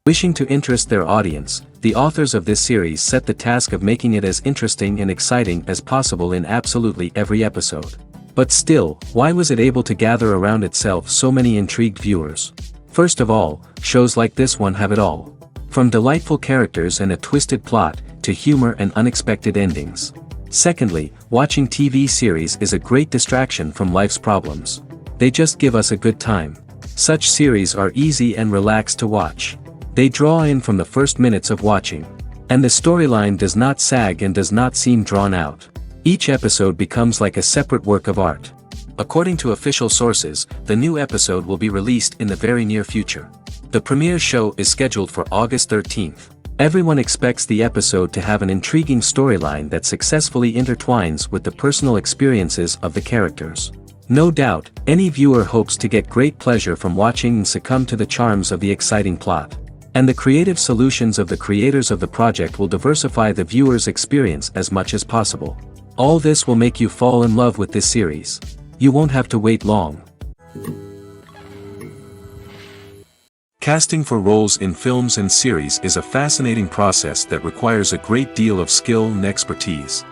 Wishing to interest their audience, the authors of this series set the task of making it as interesting and exciting as possible in absolutely every episode. But still, why was it able to gather around itself so many intrigued viewers? First of all, shows like this one have it all. From delightful characters and a twisted plot, to humor and unexpected endings. Secondly, watching TV series is a great distraction from life's problems. They just give us a good time. Such series are easy and relaxed to watch. They draw in from the first minutes of watching. And the storyline does not sag and does not seem drawn out. Each episode becomes like a separate work of art. According to official sources, the new episode will be released in the very near future. The premiere show is scheduled for August 13th. Everyone expects the episode to have an intriguing storyline that successfully intertwines with the personal experiences of the characters. No doubt, any viewer hopes to get great pleasure from watching and succumb to the charms of the exciting plot. And the creative solutions of the creators of the project will diversify the viewer's experience as much as possible. All this will make you fall in love with this series. You won't have to wait long. Casting for roles in films and series is a fascinating process that requires a great deal of skill and expertise.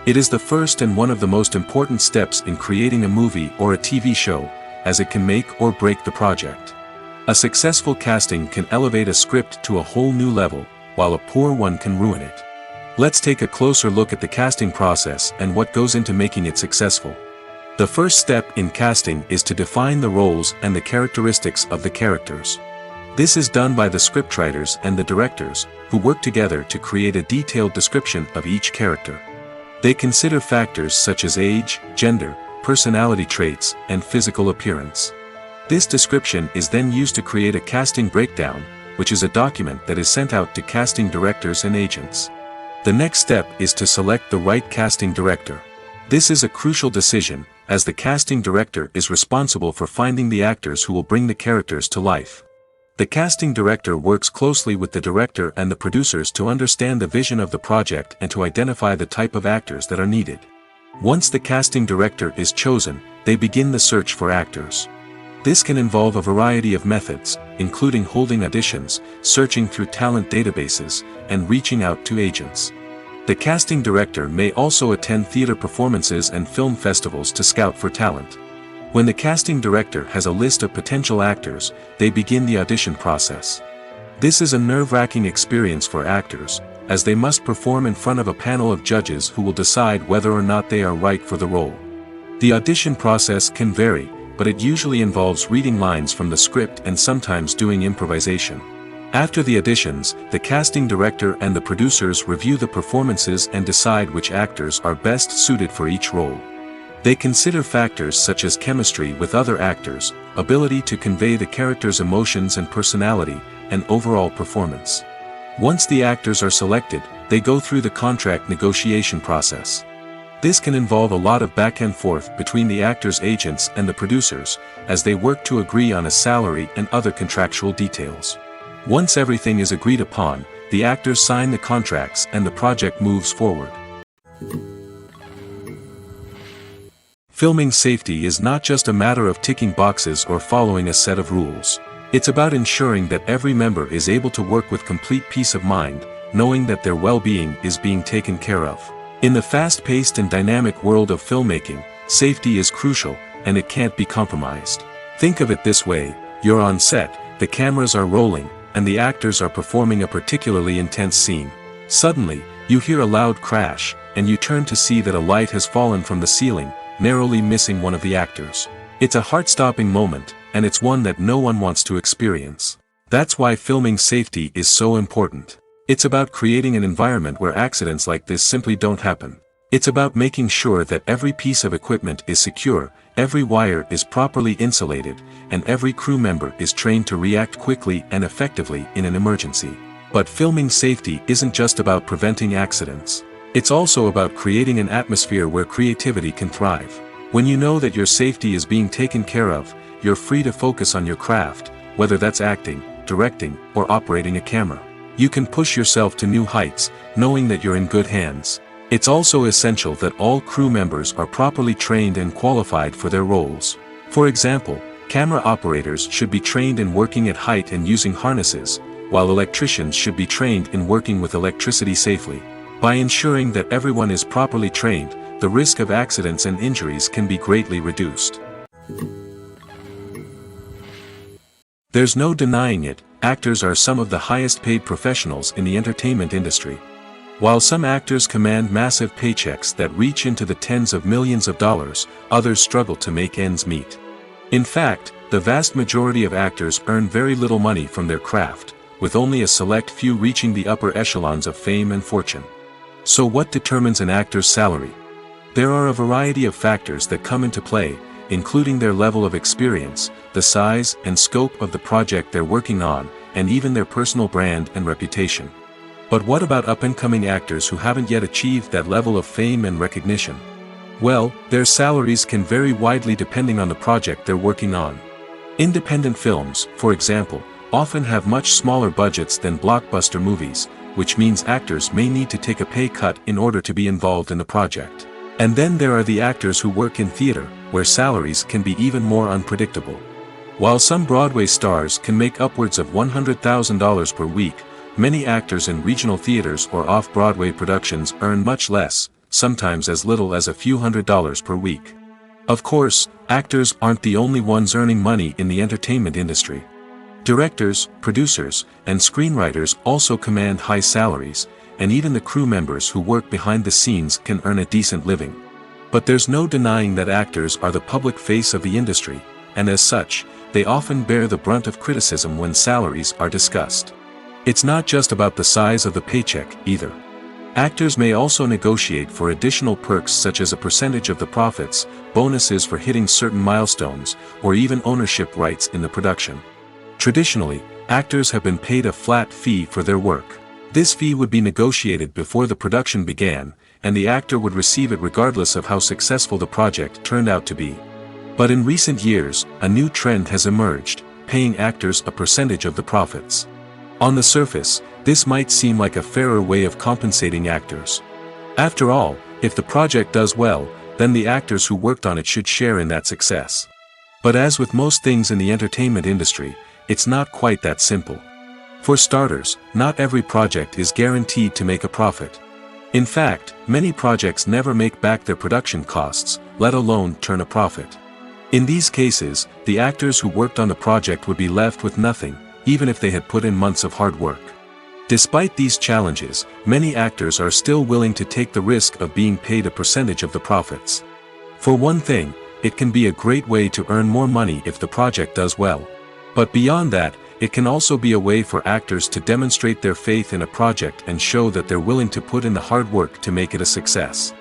It is the first and one of the most important steps in creating a movie or a TV show, as it can make or break the project. A successful casting can elevate a script to a whole new level, while a poor one can ruin it. Let's take a closer look at the casting process and what goes into making it successful. The first step in casting is to define the roles and the characteristics of the characters. This is done by the scriptwriters and the directors, who work together to create a detailed description of each character. They consider factors such as age, gender, personality traits, and physical appearance. This description is then used to create a casting breakdown, which is a document that is sent out to casting directors and agents. The next step is to select the right casting director. This is a crucial decision, as the casting director is responsible for finding the actors who will bring the characters to life. The casting director works closely with the director and the producers to understand the vision of the project and to identify the type of actors that are needed. Once the casting director is chosen, they begin the search for actors. This can involve a variety of methods, including holding auditions, searching through talent databases, and reaching out to agents. The casting director may also attend theater performances and film festivals to scout for talent. When the casting director has a list of potential actors, they begin the audition process. This is a nerve-wracking experience for actors, as they must perform in front of a panel of judges who will decide whether or not they are right for the role. The audition process can vary, but it usually involves reading lines from the script and sometimes doing improvisation. After the auditions, the casting director and the producers review the performances and decide which actors are best suited for each role. They consider factors such as chemistry with other actors, ability to convey the character's emotions and personality, and overall performance. Once the actors are selected, they go through the contract negotiation process. This can involve a lot of back and forth between the actors' agents and the producers, as they work to agree on a salary and other contractual details. Once everything is agreed upon, the actors sign the contracts and the project moves forward. Filming safety is not just a matter of ticking boxes or following a set of rules. It's about ensuring that every member is able to work with complete peace of mind, knowing that their well-being is being taken care of. In the fast-paced and dynamic world of filmmaking, safety is crucial, and it can't be compromised. Think of it this way: you're on set, the cameras are rolling, and the actors are performing a particularly intense scene. Suddenly, you hear a loud crash, and you turn to see that a light has fallen from the ceiling, narrowly missing one of the actors. It's a heart-stopping moment, and it's one that no one wants to experience. That's why filming safety is so important. It's about creating an environment where accidents like this simply don't happen. It's about making sure that every piece of equipment is secure, every wire is properly insulated, and every crew member is trained to react quickly and effectively in an emergency. But filming safety isn't just about preventing accidents. It's also about creating an atmosphere where creativity can thrive. When you know that your safety is being taken care of, you're free to focus on your craft, whether that's acting, directing, or operating a camera. You can push yourself to new heights, knowing that you're in good hands. It's also essential that all crew members are properly trained and qualified for their roles. For example, camera operators should be trained in working at height and using harnesses, while electricians should be trained in working with electricity safely. By ensuring that everyone is properly trained, the risk of accidents and injuries can be greatly reduced. There's no denying it, actors are some of the highest paid professionals in the entertainment industry. While some actors command massive paychecks that reach into the tens of millions of dollars, others struggle to make ends meet. In fact, the vast majority of actors earn very little money from their craft, with only a select few reaching the upper echelons of fame and fortune. So what determines an actor's salary? There are a variety of factors that come into play, including their level of experience, the size and scope of the project they're working on, and even their personal brand and reputation. But what about up-and-coming actors who haven't yet achieved that level of fame and recognition? Well, their salaries can vary widely depending on the project they're working on. Independent films, for example, often have much smaller budgets than blockbuster movies, which means actors may need to take a pay cut in order to be involved in the project. And then there are the actors who work in theater, where salaries can be even more unpredictable. While some Broadway stars can make upwards of $100,000 per week, many actors in regional theaters or off-Broadway productions earn much less, sometimes as little as a few $100s per week. Of course, actors aren't the only ones earning money in the entertainment industry. Directors, producers, and screenwriters also command high salaries, and even the crew members who work behind the scenes can earn a decent living. But there's no denying that actors are the public face of the industry, and as such, they often bear the brunt of criticism when salaries are discussed. It's not just about the size of the paycheck, either. Actors may also negotiate for additional perks such as a percentage of the profits, bonuses for hitting certain milestones, or even ownership rights in the production. Traditionally, actors have been paid a flat fee for their work. This fee would be negotiated before the production began, and the actor would receive it regardless of how successful the project turned out to be. But in recent years, a new trend has emerged, paying actors a percentage of the profits. On the surface, this might seem like a fairer way of compensating actors. After all, if the project does well, then the actors who worked on it should share in that success. But as with most things in the entertainment industry, it's not quite that simple. For starters, not every project is guaranteed to make a profit. In fact, many projects never make back their production costs, let alone turn a profit. In these cases, the actors who worked on the project would be left with nothing, even if they had put in months of hard work. Despite these challenges, many actors are still willing to take the risk of being paid a percentage of the profits. For one thing, it can be a great way to earn more money if the project does well. But beyond that, it can also be a way for actors to demonstrate their faith in a project and show that they're willing to put in the hard work to make it a success.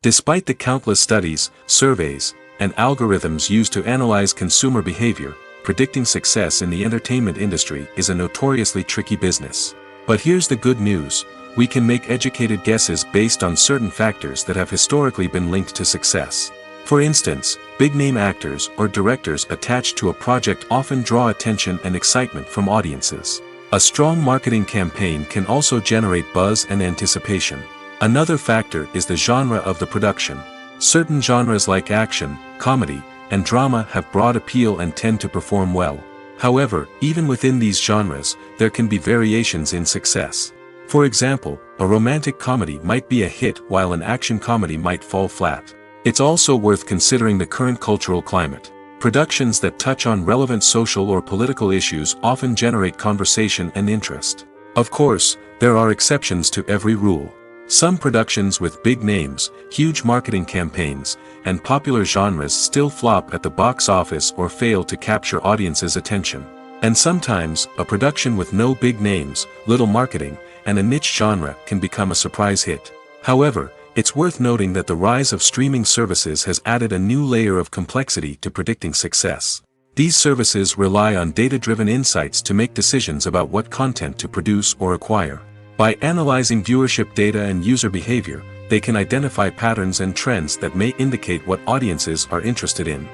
Despite the countless studies, surveys, and algorithms used to analyze consumer behavior, predicting success in the entertainment industry is a notoriously tricky business. But here's the good news: we can make educated guesses based on certain factors that have historically been linked to success. For instance, big-name actors or directors attached to a project often draw attention and excitement from audiences. A strong marketing campaign can also generate buzz and anticipation. Another factor is the genre of the production. Certain genres like action, comedy, and drama have broad appeal and tend to perform well. However, even within these genres, there can be variations in success. For example, a romantic comedy might be a hit while an action comedy might fall flat. It's also worth considering the current cultural climate. Productions that touch on relevant social or political issues often generate conversation and interest. Of course, there are exceptions to every rule. Some productions with big names, huge marketing campaigns, and popular genres still flop at the box office or fail to capture audiences' attention. And sometimes, a production with no big names, little marketing, and a niche genre can become a surprise hit. However, it's worth noting that the rise of streaming services has added a new layer of complexity to predicting success. These services rely on data-driven insights to make decisions about what content to produce or acquire. By analyzing viewership data and user behavior, they can identify patterns and trends that may indicate what audiences are interested in.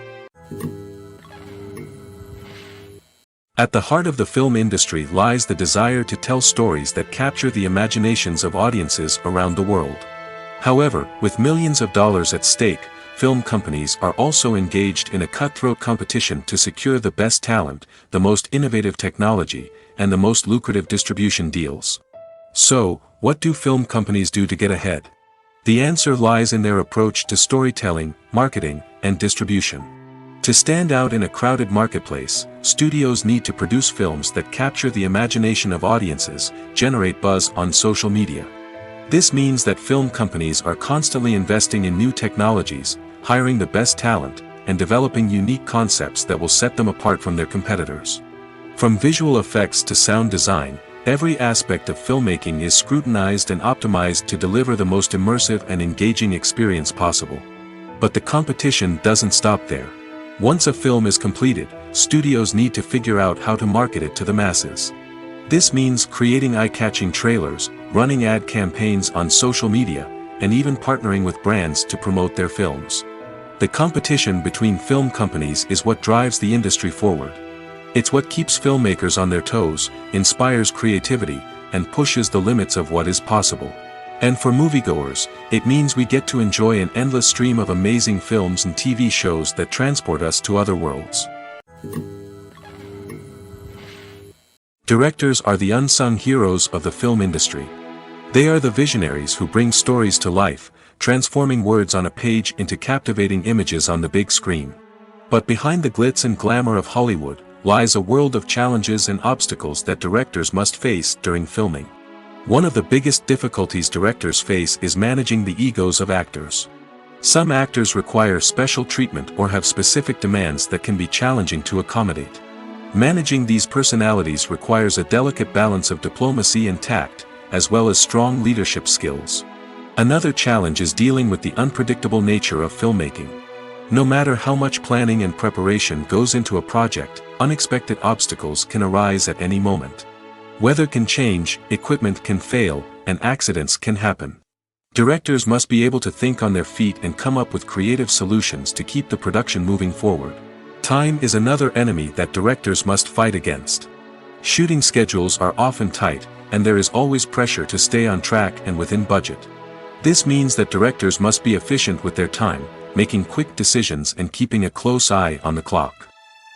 At the heart of the film industry lies the desire to tell stories that capture the imaginations of audiences around the world. However, with millions of dollars at stake, film companies are also engaged in a cutthroat competition to secure the best talent, the most innovative technology, and the most lucrative distribution deals. So, what do film companies do to get ahead? The answer lies in their approach to storytelling, marketing, and distribution. To stand out in a crowded marketplace, studios need to produce films that capture the imagination of audiences, generate buzz on social media. This means that film companies are constantly investing in new technologies, hiring the best talent, and developing unique concepts that will set them apart from their competitors. From visual effects to sound design, every aspect of filmmaking is scrutinized and optimized to deliver the most immersive and engaging experience possible. But the competition doesn't stop there. Once a film is completed, studios need to figure out how to market it to the masses. This means creating eye-catching trailers, running ad campaigns on social media, and even partnering with brands to promote their films. The competition between film companies is what drives the industry forward. It's what keeps filmmakers on their toes, inspires creativity, and pushes the limits of what is possible. And for moviegoers, it means we get to enjoy an endless stream of amazing films and TV shows that transport us to other worlds. Directors are the unsung heroes of the film industry. They are the visionaries who bring stories to life, transforming words on a page into captivating images on the big screen. But behind the glitz and glamour of Hollywood lies a world of challenges and obstacles that directors must face during filming. One of the biggest difficulties directors face is managing the egos of actors. Some actors require special treatment or have specific demands that can be challenging to accommodate. Managing these personalities requires a delicate balance of diplomacy and tact, as well as strong leadership skills. Another challenge is dealing with the unpredictable nature of filmmaking. No matter how much planning and preparation goes into a project, unexpected obstacles can arise at any moment. Weather can change, equipment can fail, and accidents can happen. Directors must be able to think on their feet and come up with creative solutions to keep the production moving forward. Time is another enemy that directors must fight against. Shooting schedules are often tight, and there is always pressure to stay on track and within budget. This means that directors must be efficient with their time, making quick decisions and keeping a close eye on the clock.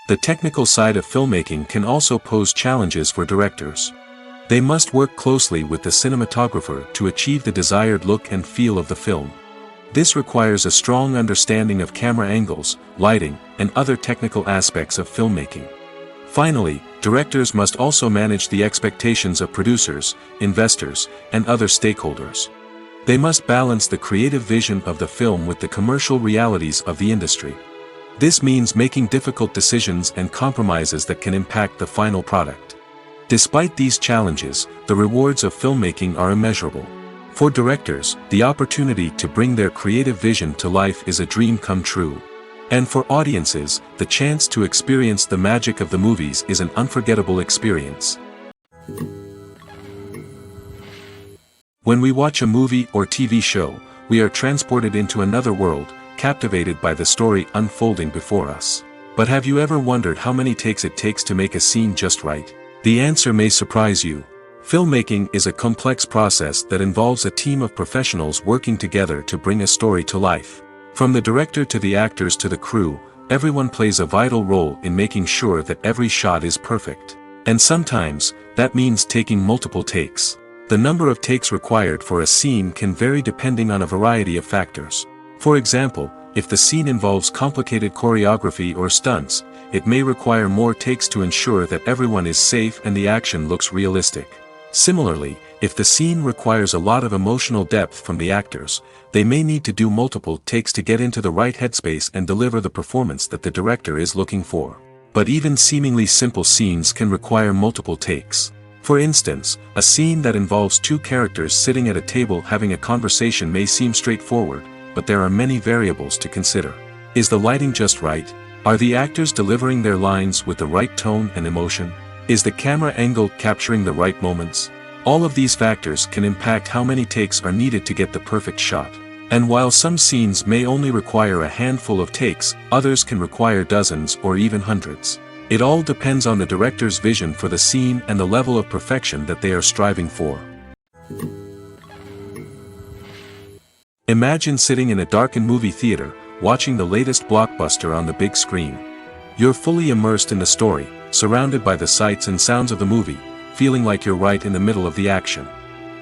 The technical side of filmmaking can also pose challenges for directors. They must work closely with the cinematographer to achieve the desired look and feel of the film. This requires a strong understanding of camera angles, lighting, and other technical aspects of filmmaking. Finally, directors must also manage the expectations of producers, investors, and other stakeholders. They must balance the creative vision of the film with the commercial realities of the industry. This means making difficult decisions and compromises that can impact the final product. Despite these challenges, the rewards of filmmaking are immeasurable. For directors, the opportunity to bring their creative vision to life is a dream come true. And for audiences, the chance to experience the magic of the movies is an unforgettable experience. When we watch a movie or TV show, we are transported into another world, captivated by the story unfolding before us. But have you ever wondered how many takes it takes to make a scene just right? The answer may surprise you. Filmmaking is a complex process that involves a team of professionals working together to bring a story to life. From the director to the actors to the crew, everyone plays a vital role in making sure that every shot is perfect. And sometimes, that means taking multiple takes. The number of takes required for a scene can vary depending on a variety of factors. For example, if the scene involves complicated choreography or stunts, it may require more takes to ensure that everyone is safe and the action looks realistic. Similarly, if the scene requires a lot of emotional depth from the actors, they may need to do multiple takes to get into the right headspace and deliver the performance that the director is looking for. But even seemingly simple scenes can require multiple takes. For instance, a scene that involves two characters sitting at a table having a conversation may seem straightforward, but there are many variables to consider. Is the lighting just right? Are the actors delivering their lines with the right tone and emotion? Is the camera angle capturing the right moments? All of these factors can impact how many takes are needed to get the perfect shot. And while some scenes may only require a handful of takes, others can require dozens or even hundreds. It all depends on the director's vision for the scene and the level of perfection that they are striving for. Imagine sitting in a darkened movie theater, watching the latest blockbuster on the big screen. You're fully immersed in the story, surrounded by the sights and sounds of the movie, feeling like you're right in the middle of the action.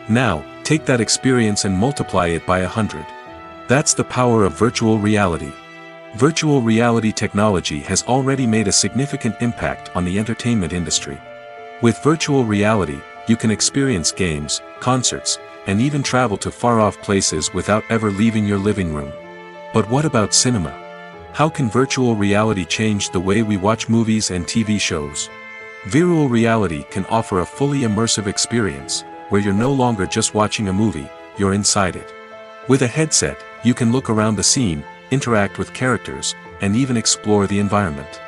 Now, take that experience and multiply it by 100. That's the power of virtual reality. Virtual reality technology has already made a significant impact on the entertainment industry. With virtual reality, you can experience games, concerts, and even travel to far-off places without ever leaving your living room. But what about cinema? How can virtual reality change the way we watch movies and TV shows? Virtual reality can offer a fully immersive experience, where you're no longer just watching a movie, you're inside it. With a headset, you can look around the scene, interact with characters, and even explore the environment.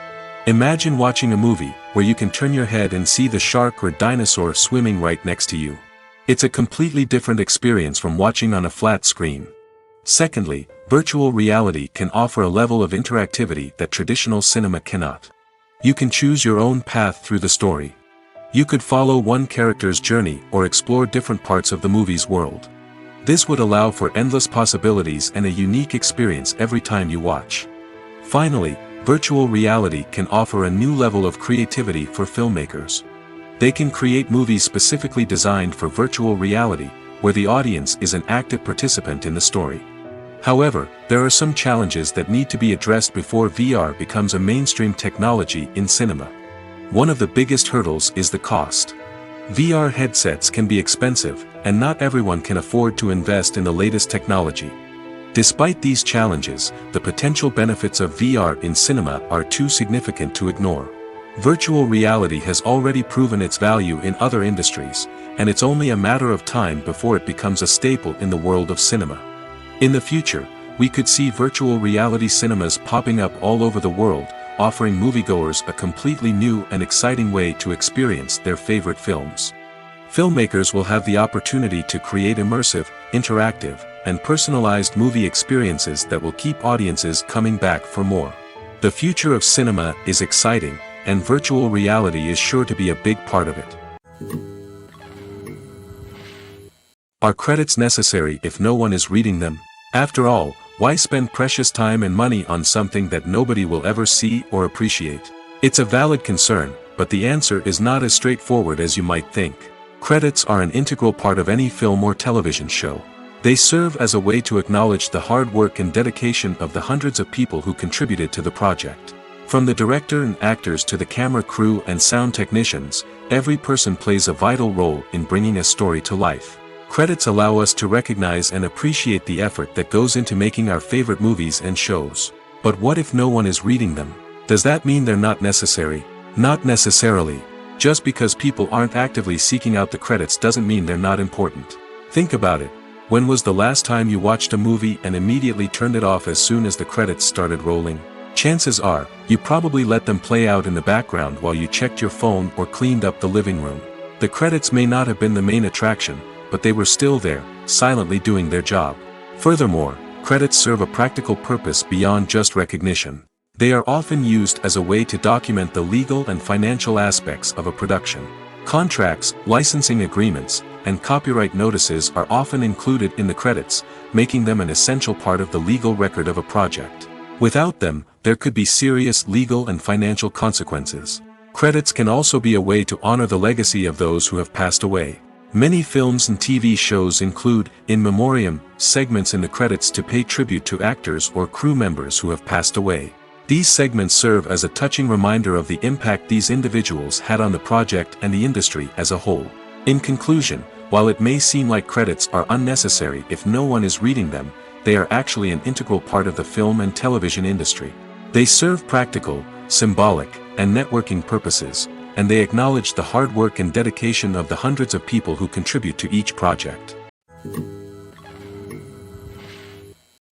Imagine watching a movie where you can turn your head and see the shark or dinosaur swimming right next to you. It's a completely different experience from watching on a flat screen. Secondly, virtual reality can offer a level of interactivity that traditional cinema cannot. You can choose your own path through the story. You could follow one character's journey or explore different parts of the movie's world. This would allow for endless possibilities and a unique experience every time you watch. Finally, virtual reality can offer a new level of creativity for filmmakers. They can create movies specifically designed for virtual reality, where the audience is an active participant in the story. However, there are some challenges that need to be addressed before VR becomes a mainstream technology in cinema. One of the biggest hurdles is the cost. VR headsets can be expensive, and not everyone can afford to invest in the latest technology. Despite these challenges, the potential benefits of VR in cinema are too significant to ignore. Virtual reality has already proven its value in other industries, and it's only a matter of time before it becomes a staple in the world of cinema. In the future, we could see virtual reality cinemas popping up all over the world, offering moviegoers a completely new and exciting way to experience their favorite films. Filmmakers will have the opportunity to create immersive, interactive, and personalized movie experiences that will keep audiences coming back for more. The future of cinema is exciting, and virtual reality is sure to be a big part of it. Are credits necessary if no one is reading them? After all, why spend precious time and money on something that nobody will ever see or appreciate? It's a valid concern, but the answer is not as straightforward as you might think. Credits are an integral part of any film or television show. They serve as a way to acknowledge the hard work and dedication of the hundreds of people who contributed to the project. From the director and actors to the camera crew and sound technicians, every person plays a vital role in bringing a story to life. Credits allow us to recognize and appreciate the effort that goes into making our favorite movies and shows. But what if no one is reading them? Does that mean they're not necessary? Not necessarily. Just because people aren't actively seeking out the credits doesn't mean they're not important. Think about it. When was the last time you watched a movie and immediately turned it off as soon as the credits started rolling? Chances are, you probably let them play out in the background while you checked your phone or cleaned up the living room. The credits may not have been the main attraction, but they were still there, silently doing their job. Furthermore, credits serve a practical purpose beyond just recognition. They are often used as a way to document the legal and financial aspects of a production. Contracts, licensing agreements, and copyright notices are often included in the credits, making them an essential part of the legal record of a project. Without them, there could be serious legal and financial consequences. Credits can also be a way to honor the legacy of those who have passed away. Many films and TV shows include, in memoriam, segments in the credits to pay tribute to actors or crew members who have passed away. These segments serve as a touching reminder of the impact these individuals had on the project and the industry as a whole. In conclusion, while it may seem like credits are unnecessary if no one is reading them, they are actually an integral part of the film and television industry. They serve practical, symbolic, and networking purposes, and they acknowledge the hard work and dedication of the hundreds of people who contribute to each project.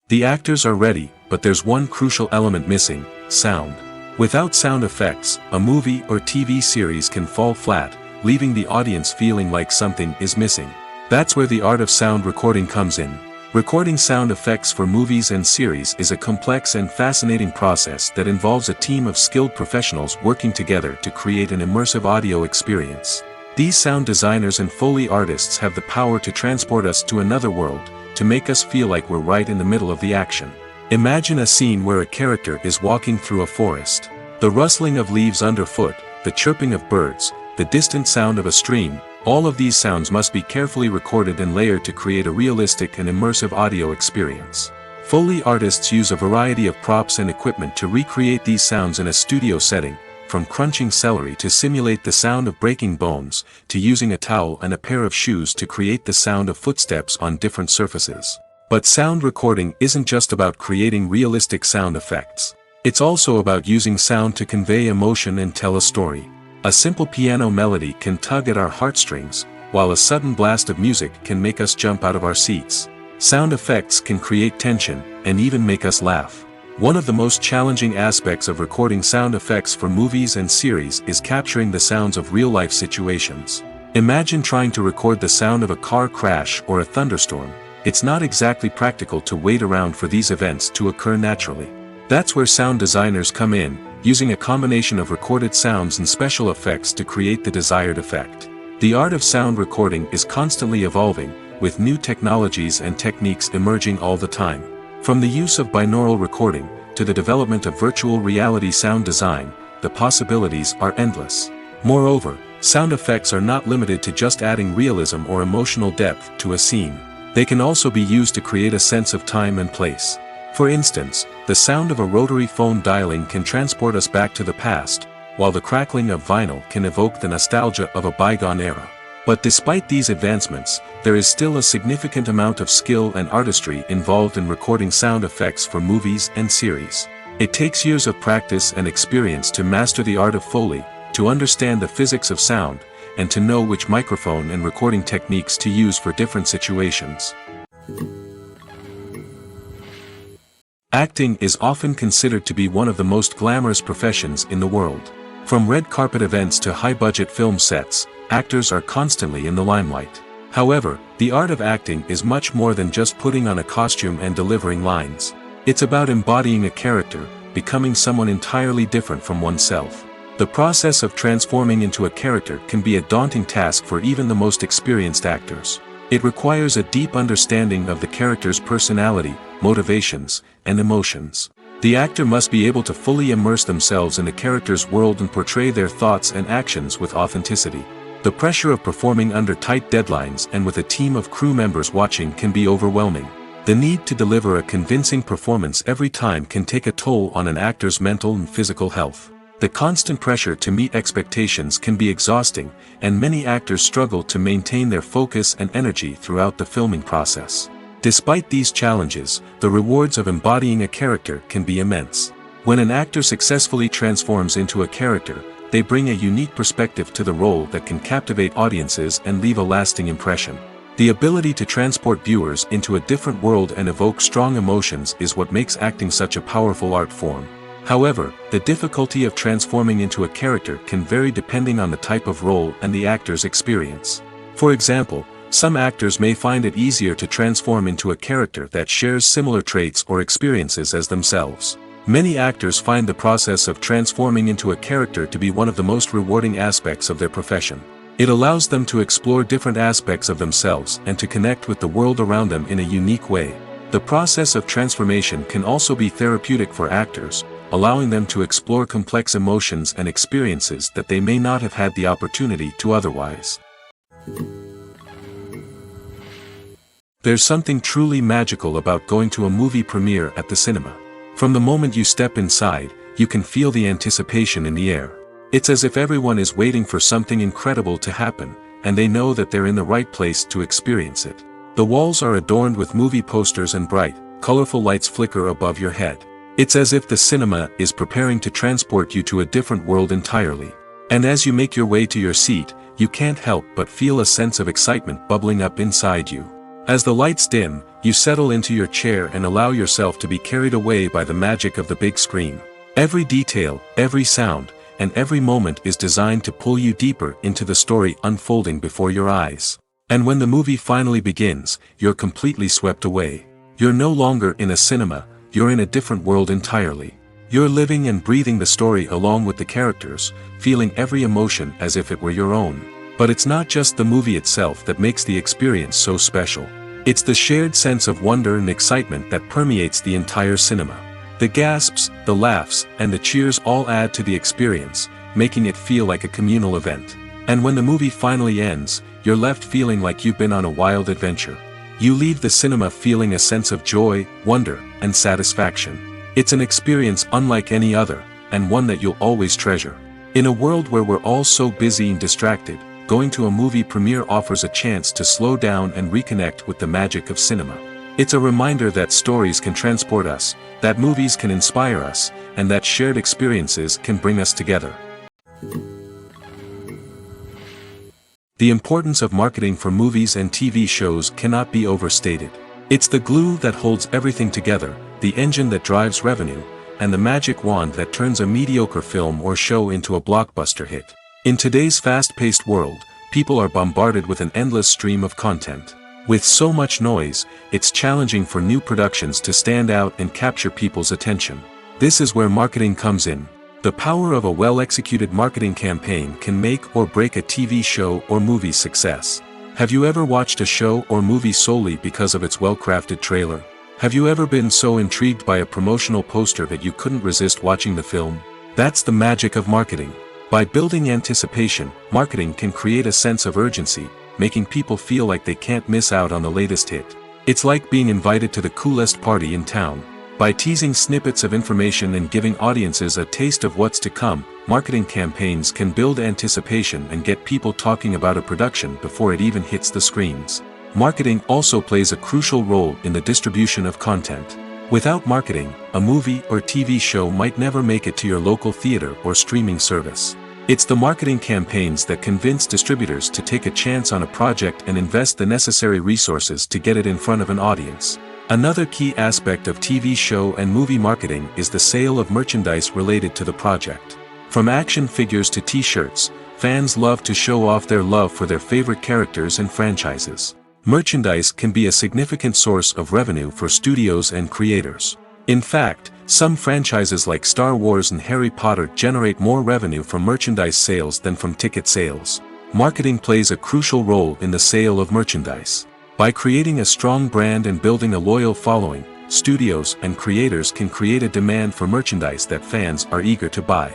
The actors are ready, but there's one crucial element missing: sound. Without sound effects, a movie or TV series can fall flat, leaving the audience feeling like something is missing. That's where the art of sound recording comes in. Recording sound effects for movies and series is a complex and fascinating process that involves a team of skilled professionals working together to create an immersive audio experience. These sound designers and Foley artists have the power to transport us to another world, to make us feel like we're right in the middle of the action. Imagine a scene where a character is walking through a forest. The rustling of leaves underfoot, the chirping of birds, the distant sound of a stream, all of these sounds must be carefully recorded and layered to create a realistic and immersive audio experience. Foley artists use a variety of props and equipment to recreate these sounds in a studio setting, from crunching celery to simulate the sound of breaking bones, to using a towel and a pair of shoes to create the sound of footsteps on different surfaces. But sound recording isn't just about creating realistic sound effects. It's also about using sound to convey emotion and tell a story. A simple piano melody can tug at our heartstrings, while a sudden blast of music can make us jump out of our seats. Sound effects can create tension, and even make us laugh. One of the most challenging aspects of recording sound effects for movies and series is capturing the sounds of real-life situations. Imagine trying to record the sound of a car crash or a thunderstorm. It's not exactly practical to wait around for these events to occur naturally. That's where sound designers come in, using a combination of recorded sounds and special effects to create the desired effect. The art of sound recording is constantly evolving, with new technologies and techniques emerging all the time. From the use of binaural recording, to the development of virtual reality sound design, the possibilities are endless. Moreover, sound effects are not limited to just adding realism or emotional depth to a scene. They can also be used to create a sense of time and place. For instance, the sound of a rotary phone dialing can transport us back to the past, while the crackling of vinyl can evoke the nostalgia of a bygone era. But despite these advancements, there is still a significant amount of skill and artistry involved in recording sound effects for movies and series. It takes years of practice and experience to master the art of Foley, to understand the physics of sound, and to know which microphone and recording techniques to use for different situations. Acting is often considered to be one of the most glamorous professions in the world. From red carpet events to high-budget film sets, actors are constantly in the limelight. However, the art of acting is much more than just putting on a costume and delivering lines. It's about embodying a character, becoming someone entirely different from oneself. The process of transforming into a character can be a daunting task for even the most experienced actors. It requires a deep understanding of the character's personality, motivations, and emotions. The actor must be able to fully immerse themselves in the character's world and portray their thoughts and actions with authenticity. The pressure of performing under tight deadlines and with a team of crew members watching can be overwhelming. The need to deliver a convincing performance every time can take a toll on an actor's mental and physical health. The constant pressure to meet expectations can be exhausting, and many actors struggle to maintain their focus and energy throughout the filming process. Despite these challenges, the rewards of embodying a character can be immense. When an actor successfully transforms into a character, they bring a unique perspective to the role that can captivate audiences and leave a lasting impression. The ability to transport viewers into a different world and evoke strong emotions is what makes acting such a powerful art form. However, the difficulty of transforming into a character can vary depending on the type of role and the actor's experience. For example, some actors may find it easier to transform into a character that shares similar traits or experiences as themselves. Many actors find the process of transforming into a character to be one of the most rewarding aspects of their profession. It allows them to explore different aspects of themselves and to connect with the world around them in a unique way. The process of transformation can also be therapeutic for actors, allowing them to explore complex emotions and experiences that they may not have had the opportunity to otherwise. There's something truly magical about going to a movie premiere at the cinema. From the moment you step inside, you can feel the anticipation in the air. It's as if everyone is waiting for something incredible to happen, and they know that they're in the right place to experience it. The walls are adorned with movie posters and bright, colorful lights flicker above your head. It's as if the cinema is preparing to transport you to a different world entirely. And as you make your way to your seat, you can't help but feel a sense of excitement bubbling up inside you. As the lights dim, you settle into your chair and allow yourself to be carried away by the magic of the big screen. Every detail, every sound, and every moment is designed to pull you deeper into the story unfolding before your eyes. And when the movie finally begins, you're completely swept away. You're no longer in a cinema, you're in a different world entirely. You're living and breathing the story along with the characters, feeling every emotion as if it were your own. But it's not just the movie itself that makes the experience so special. It's the shared sense of wonder and excitement that permeates the entire cinema. The gasps, the laughs, and the cheers all add to the experience, making it feel like a communal event. And when the movie finally ends, you're left feeling like you've been on a wild adventure. You leave the cinema feeling a sense of joy, wonder, and satisfaction. It's an experience unlike any other, and one that you'll always treasure. In a world where we're all so busy and distracted, going to a movie premiere offers a chance to slow down and reconnect with the magic of cinema. It's a reminder that stories can transport us, that movies can inspire us, and that shared experiences can bring us together. The importance of marketing for movies and TV shows cannot be overstated. It's the glue that holds everything together, the engine that drives revenue, and the magic wand that turns a mediocre film or show into a blockbuster hit. In today's fast-paced world, people are bombarded with an endless stream of content. With so much noise, it's challenging for new productions to stand out and capture people's attention. This is where marketing comes in. The power of a well-executed marketing campaign can make or break a TV show or movie's success. Have you ever watched a show or movie solely because of its well-crafted trailer? Have you ever been so intrigued by a promotional poster that you couldn't resist watching the film? That's the magic of marketing. By building anticipation, marketing can create a sense of urgency, making people feel like they can't miss out on the latest hit. It's like being invited to the coolest party in town. By teasing snippets of information and giving audiences a taste of what's to come, marketing campaigns can build anticipation and get people talking about a production before it even hits the screens. Marketing also plays a crucial role in the distribution of content. Without marketing, a movie or TV show might never make it to your local theater or streaming service. It's the marketing campaigns that convince distributors to take a chance on a project and invest the necessary resources to get it in front of an audience. Another key aspect of TV show and movie marketing is the sale of merchandise related to the project. From action figures to t-shirts, fans love to show off their love for their favorite characters and franchises. Merchandise can be a significant source of revenue for studios and creators. In fact, some franchises like Star Wars and Harry Potter generate more revenue from merchandise sales than from ticket sales. Marketing plays a crucial role in the sale of merchandise. By creating a strong brand and building a loyal following, studios and creators can create a demand for merchandise that fans are eager to buy.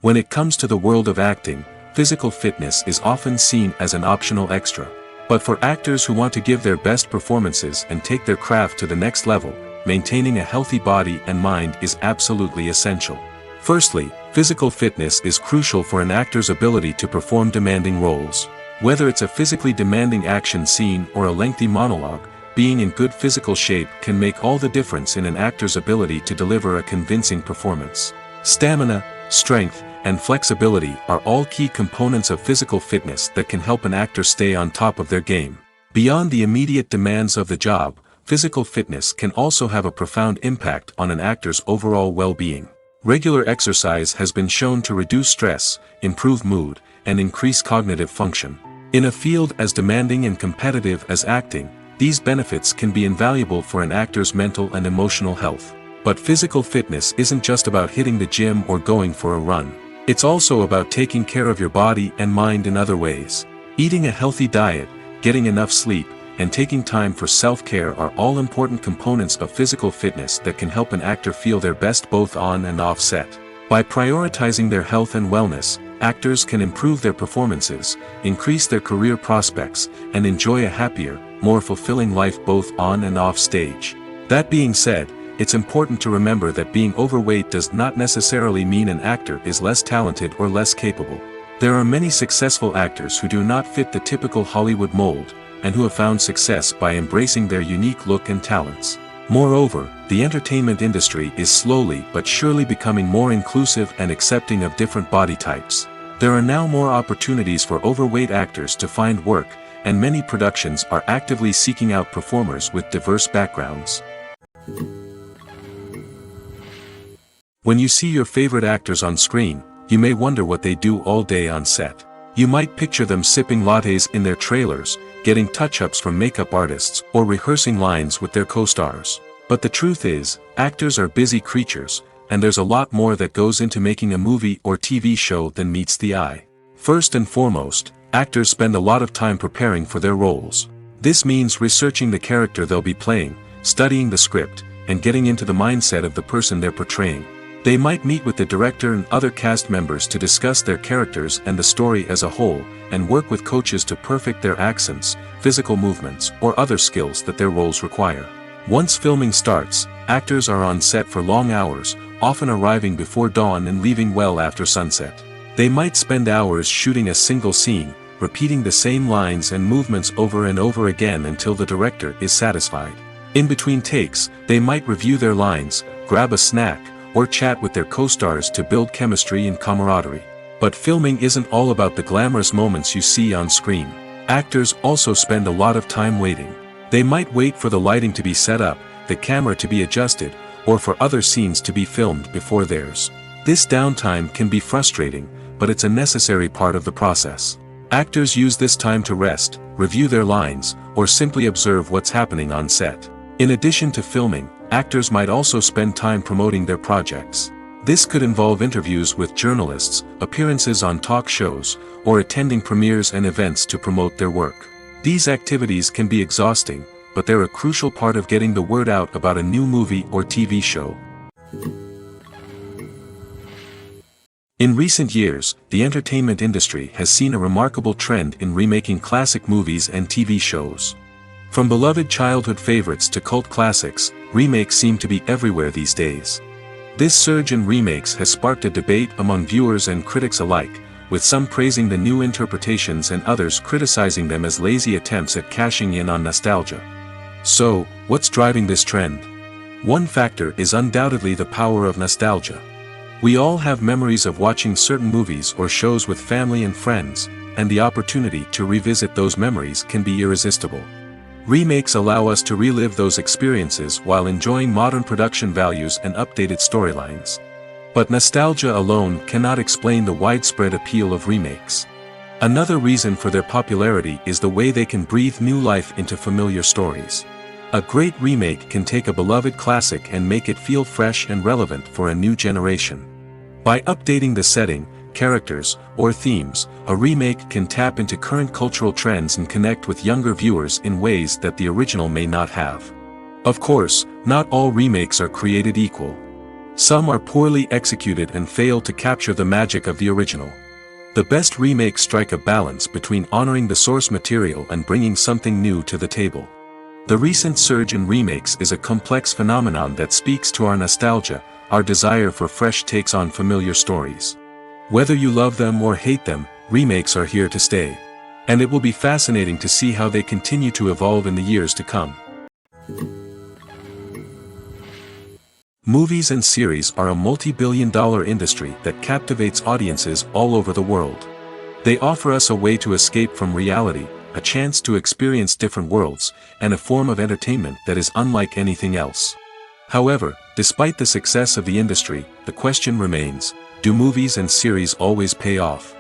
When it comes to the world of acting, physical fitness is often seen as an optional extra. But for actors who want to give their best performances and take their craft to the next level, maintaining a healthy body and mind is absolutely essential. Firstly, physical fitness is crucial for an actor's ability to perform demanding roles. Whether it's a physically demanding action scene or a lengthy monologue, being in good physical shape can make all the difference in an actor's ability to deliver a convincing performance. Stamina, strength, and flexibility are all key components of physical fitness that can help an actor stay on top of their game. Beyond the immediate demands of the job, physical fitness can also have a profound impact on an actor's overall well-being. Regular exercise has been shown to reduce stress, improve mood, and increase cognitive function. In a field as demanding and competitive as acting, these benefits can be invaluable for an actor's mental and emotional health. But physical fitness isn't just about hitting the gym or going for a run. It's also about taking care of your body and mind in other ways. Eating a healthy diet, getting enough sleep, and taking time for self-care are all important components of physical fitness that can help an actor feel their best both on and off set. By prioritizing their health and wellness, actors can improve their performances, increase their career prospects, and enjoy a happier, more fulfilling life both on and off stage. That being said, it's important to remember that being overweight does not necessarily mean an actor is less talented or less capable. There are many successful actors who do not fit the typical Hollywood mold, and who have found success by embracing their unique look and talents. Moreover, the entertainment industry is slowly but surely becoming more inclusive and accepting of different body types. There are now more opportunities for overweight actors to find work, and many productions are actively seeking out performers with diverse backgrounds. When you see your favorite actors on screen, you may wonder what they do all day on set. You might picture them sipping lattes in their trailers, getting touch-ups from makeup artists, or rehearsing lines with their co-stars. But the truth is, actors are busy creatures, and there's a lot more that goes into making a movie or TV show than meets the eye. First and foremost, actors spend a lot of time preparing for their roles. This means researching the character they'll be playing, studying the script, and getting into the mindset of the person they're portraying. They might meet with the director and other cast members to discuss their characters and the story as a whole, and work with coaches to perfect their accents, physical movements, or other skills that their roles require. Once filming starts, actors are on set for long hours, often arriving before dawn and leaving well after sunset. They might spend hours shooting a single scene, repeating the same lines and movements over and over again until the director is satisfied. In between takes, they might review their lines, grab a snack, or chat with their co-stars to build chemistry and camaraderie. But filming isn't all about the glamorous moments you see on screen. Actors also spend a lot of time waiting. They might wait for the lighting to be set up, the camera to be adjusted, or for other scenes to be filmed before theirs. This downtime can be frustrating, but it's a necessary part of the process. Actors use this time to rest, review their lines, or simply observe what's happening on set. In addition to filming, actors might also spend time promoting their projects. This could involve interviews with journalists, appearances on talk shows, or attending premieres and events to promote their work. These activities can be exhausting, but they're a crucial part of getting the word out about a new movie or TV show. In recent years, the entertainment industry has seen a remarkable trend in remaking classic movies and TV shows. From beloved childhood favorites to cult classics, remakes seem to be everywhere these days. This surge in remakes has sparked a debate among viewers and critics alike, with some praising the new interpretations and others criticizing them as lazy attempts at cashing in on nostalgia. So, what's driving this trend? One factor is undoubtedly the power of nostalgia. We all have memories of watching certain movies or shows with family and friends, and the opportunity to revisit those memories can be irresistible. Remakes allow us to relive those experiences while enjoying modern production values and updated storylines. But nostalgia alone cannot explain the widespread appeal of remakes. Another reason for their popularity is the way they can breathe new life into familiar stories. A great remake can take a beloved classic and make it feel fresh and relevant for a new generation. By updating the setting, characters, or themes, a remake can tap into current cultural trends and connect with younger viewers in ways that the original may not have. Of course, not all remakes are created equal. Some are poorly executed and fail to capture the magic of the original. The best remakes strike a balance between honoring the source material and bringing something new to the table. The recent surge in remakes is a complex phenomenon that speaks to our nostalgia, our desire for fresh takes on familiar stories. Whether you love them or hate them, remakes are here to stay. And it will be fascinating to see how they continue to evolve in the years to come. Movies and series are a multi-billion-dollar industry that captivates audiences all over the world. They offer us a way to escape from reality, a chance to experience different worlds, and a form of entertainment that is unlike anything else. However, despite the success of the industry, the question remains, do movies and series always pay off?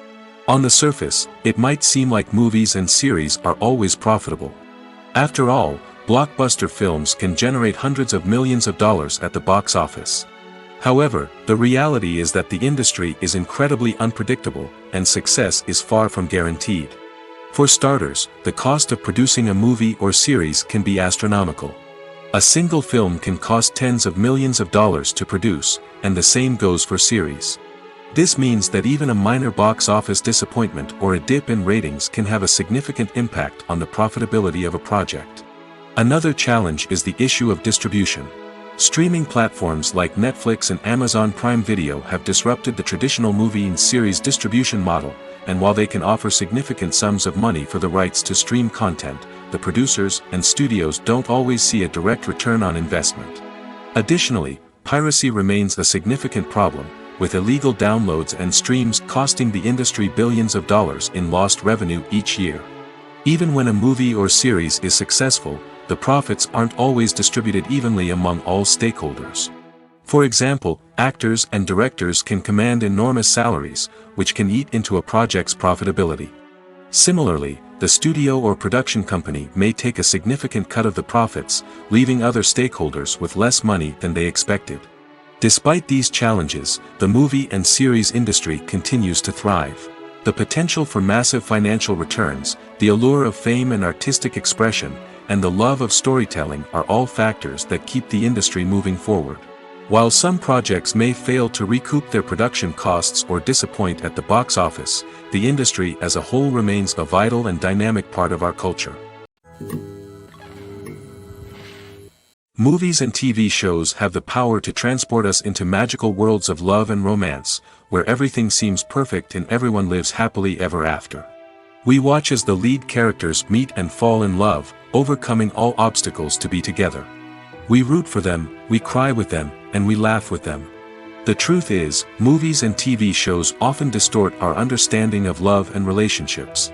On the surface, it might seem like movies and series are always profitable. After all, blockbuster films can generate hundreds of millions of dollars at the box office. However, the reality is that the industry is incredibly unpredictable, and success is far from guaranteed. For starters, the cost of producing a movie or series can be astronomical. A single film can cost tens of millions of dollars to produce, and the same goes for series. This means that even a minor box office disappointment or a dip in ratings can have a significant impact on the profitability of a project. Another challenge is the issue of distribution. Streaming platforms like Netflix and Amazon Prime Video have disrupted the traditional movie and series distribution model, and while they can offer significant sums of money for the rights to stream content, the producers and studios don't always see a direct return on investment. Additionally, piracy remains a significant problem, with illegal downloads and streams costing the industry billions of dollars in lost revenue each year. Even when a movie or series is successful, the profits aren't always distributed evenly among all stakeholders. For example, actors and directors can command enormous salaries, which can eat into a project's profitability. Similarly, the studio or production company may take a significant cut of the profits, leaving other stakeholders with less money than they expected. Despite these challenges, the movie and series industry continues to thrive. The potential for massive financial returns, the allure of fame and artistic expression, and the love of storytelling are all factors that keep the industry moving forward. While some projects may fail to recoup their production costs or disappoint at the box office, the industry as a whole remains a vital and dynamic part of our culture. Movies and TV shows have the power to transport us into magical worlds of love and romance, where everything seems perfect and everyone lives happily ever after. We watch as the lead characters meet and fall in love, overcoming all obstacles to be together. We root for them, we cry with them, and we laugh with them. The truth is, movies and TV shows often distort our understanding of love and relationships.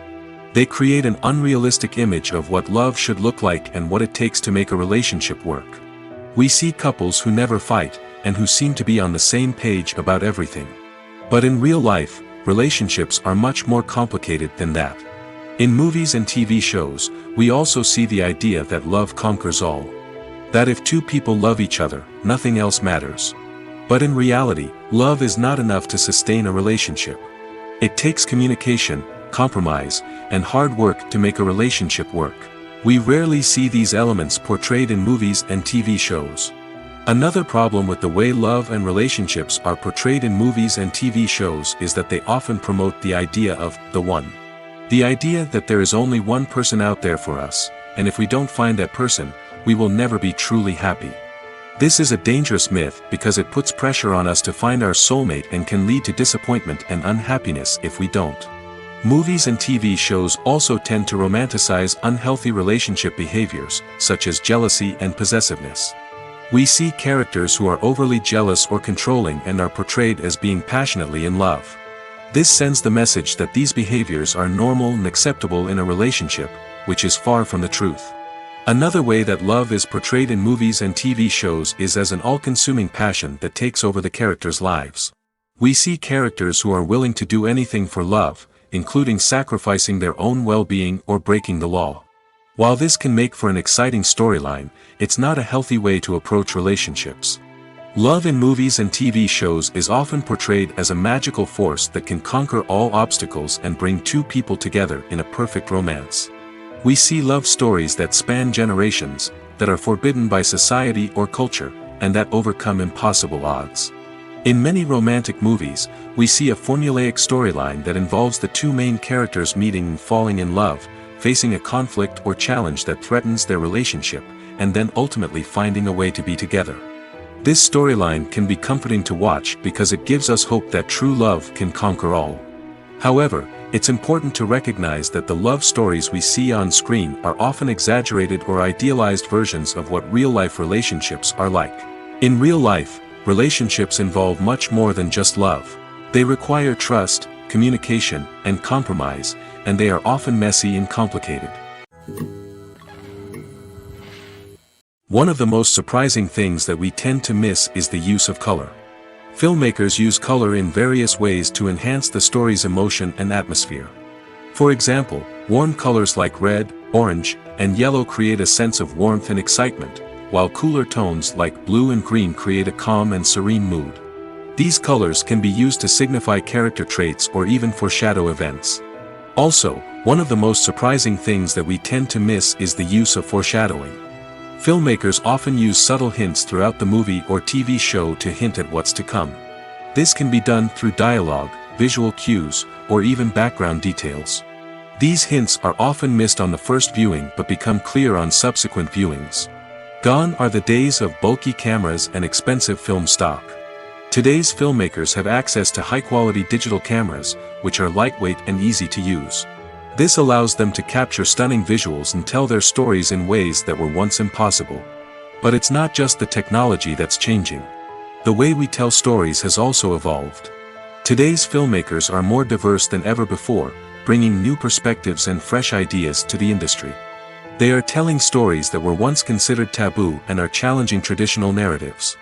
They create an unrealistic image of what love should look like and what it takes to make a relationship work. We see couples who never fight, and who seem to be on the same page about everything. But in real life, relationships are much more complicated than that. In movies and TV shows, we also see the idea that love conquers all. That if two people love each other, nothing else matters. But in reality, love is not enough to sustain a relationship. It takes communication, compromise, and hard work to make a relationship work. We rarely see these elements portrayed in movies and TV shows. Another problem with the way love and relationships are portrayed in movies and TV shows is that they often promote the idea of the one. The idea that there is only one person out there for us, and if we don't find that person, we will never be truly happy. This is a dangerous myth because it puts pressure on us to find our soulmate and can lead to disappointment and unhappiness if we don't. Movies and TV shows also tend to romanticize unhealthy relationship behaviors, such as jealousy and possessiveness. We see characters who are overly jealous or controlling and are portrayed as being passionately in love. This sends the message that these behaviors are normal and acceptable in a relationship, which is far from the truth. Another way that love is portrayed in movies and TV shows is as an all-consuming passion that takes over the characters' lives. We see characters who are willing to do anything for love, including sacrificing their own well-being or breaking the law. While this can make for an exciting storyline, it's not a healthy way to approach relationships. Love in movies and TV shows is often portrayed as a magical force that can conquer all obstacles and bring two people together in a perfect romance. We see love stories that span generations, that are forbidden by society or culture, and that overcome impossible odds. In many romantic movies, we see a formulaic storyline that involves the two main characters meeting and falling in love, facing a conflict or challenge that threatens their relationship, and then ultimately finding a way to be together. This storyline can be comforting to watch because it gives us hope that true love can conquer all. However, it's important to recognize that the love stories we see on screen are often exaggerated or idealized versions of what real-life relationships are like. In real life, relationships involve much more than just love. They require trust, communication, and compromise, and they are often messy and complicated. One of the most surprising things that we tend to miss is the use of color. Filmmakers use color in various ways to enhance the story's emotion and atmosphere. For example, warm colors like red, orange, and yellow create a sense of warmth and excitement, while cooler tones like blue and green create a calm and serene mood. These colors can be used to signify character traits or even foreshadow events. Also, one of the most surprising things that we tend to miss is the use of foreshadowing. Filmmakers often use subtle hints throughout the movie or TV show to hint at what's to come. This can be done through dialogue, visual cues, or even background details. These hints are often missed on the first viewing but become clear on subsequent viewings. Gone are the days of bulky cameras and expensive film stock. Today's filmmakers have access to high-quality digital cameras, which are lightweight and easy to use. This allows them to capture stunning visuals and tell their stories in ways that were once impossible. But it's not just the technology that's changing. The way we tell stories has also evolved. Today's filmmakers are more diverse than ever before, bringing new perspectives and fresh ideas to the industry. They are telling stories that were once considered taboo and are challenging traditional narratives.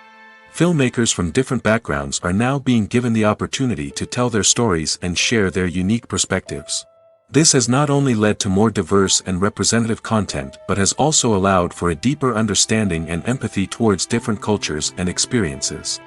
Filmmakers from different backgrounds are now being given the opportunity to tell their stories and share their unique perspectives. This has not only led to more diverse and representative content but has also allowed for a deeper understanding and empathy towards different cultures and experiences.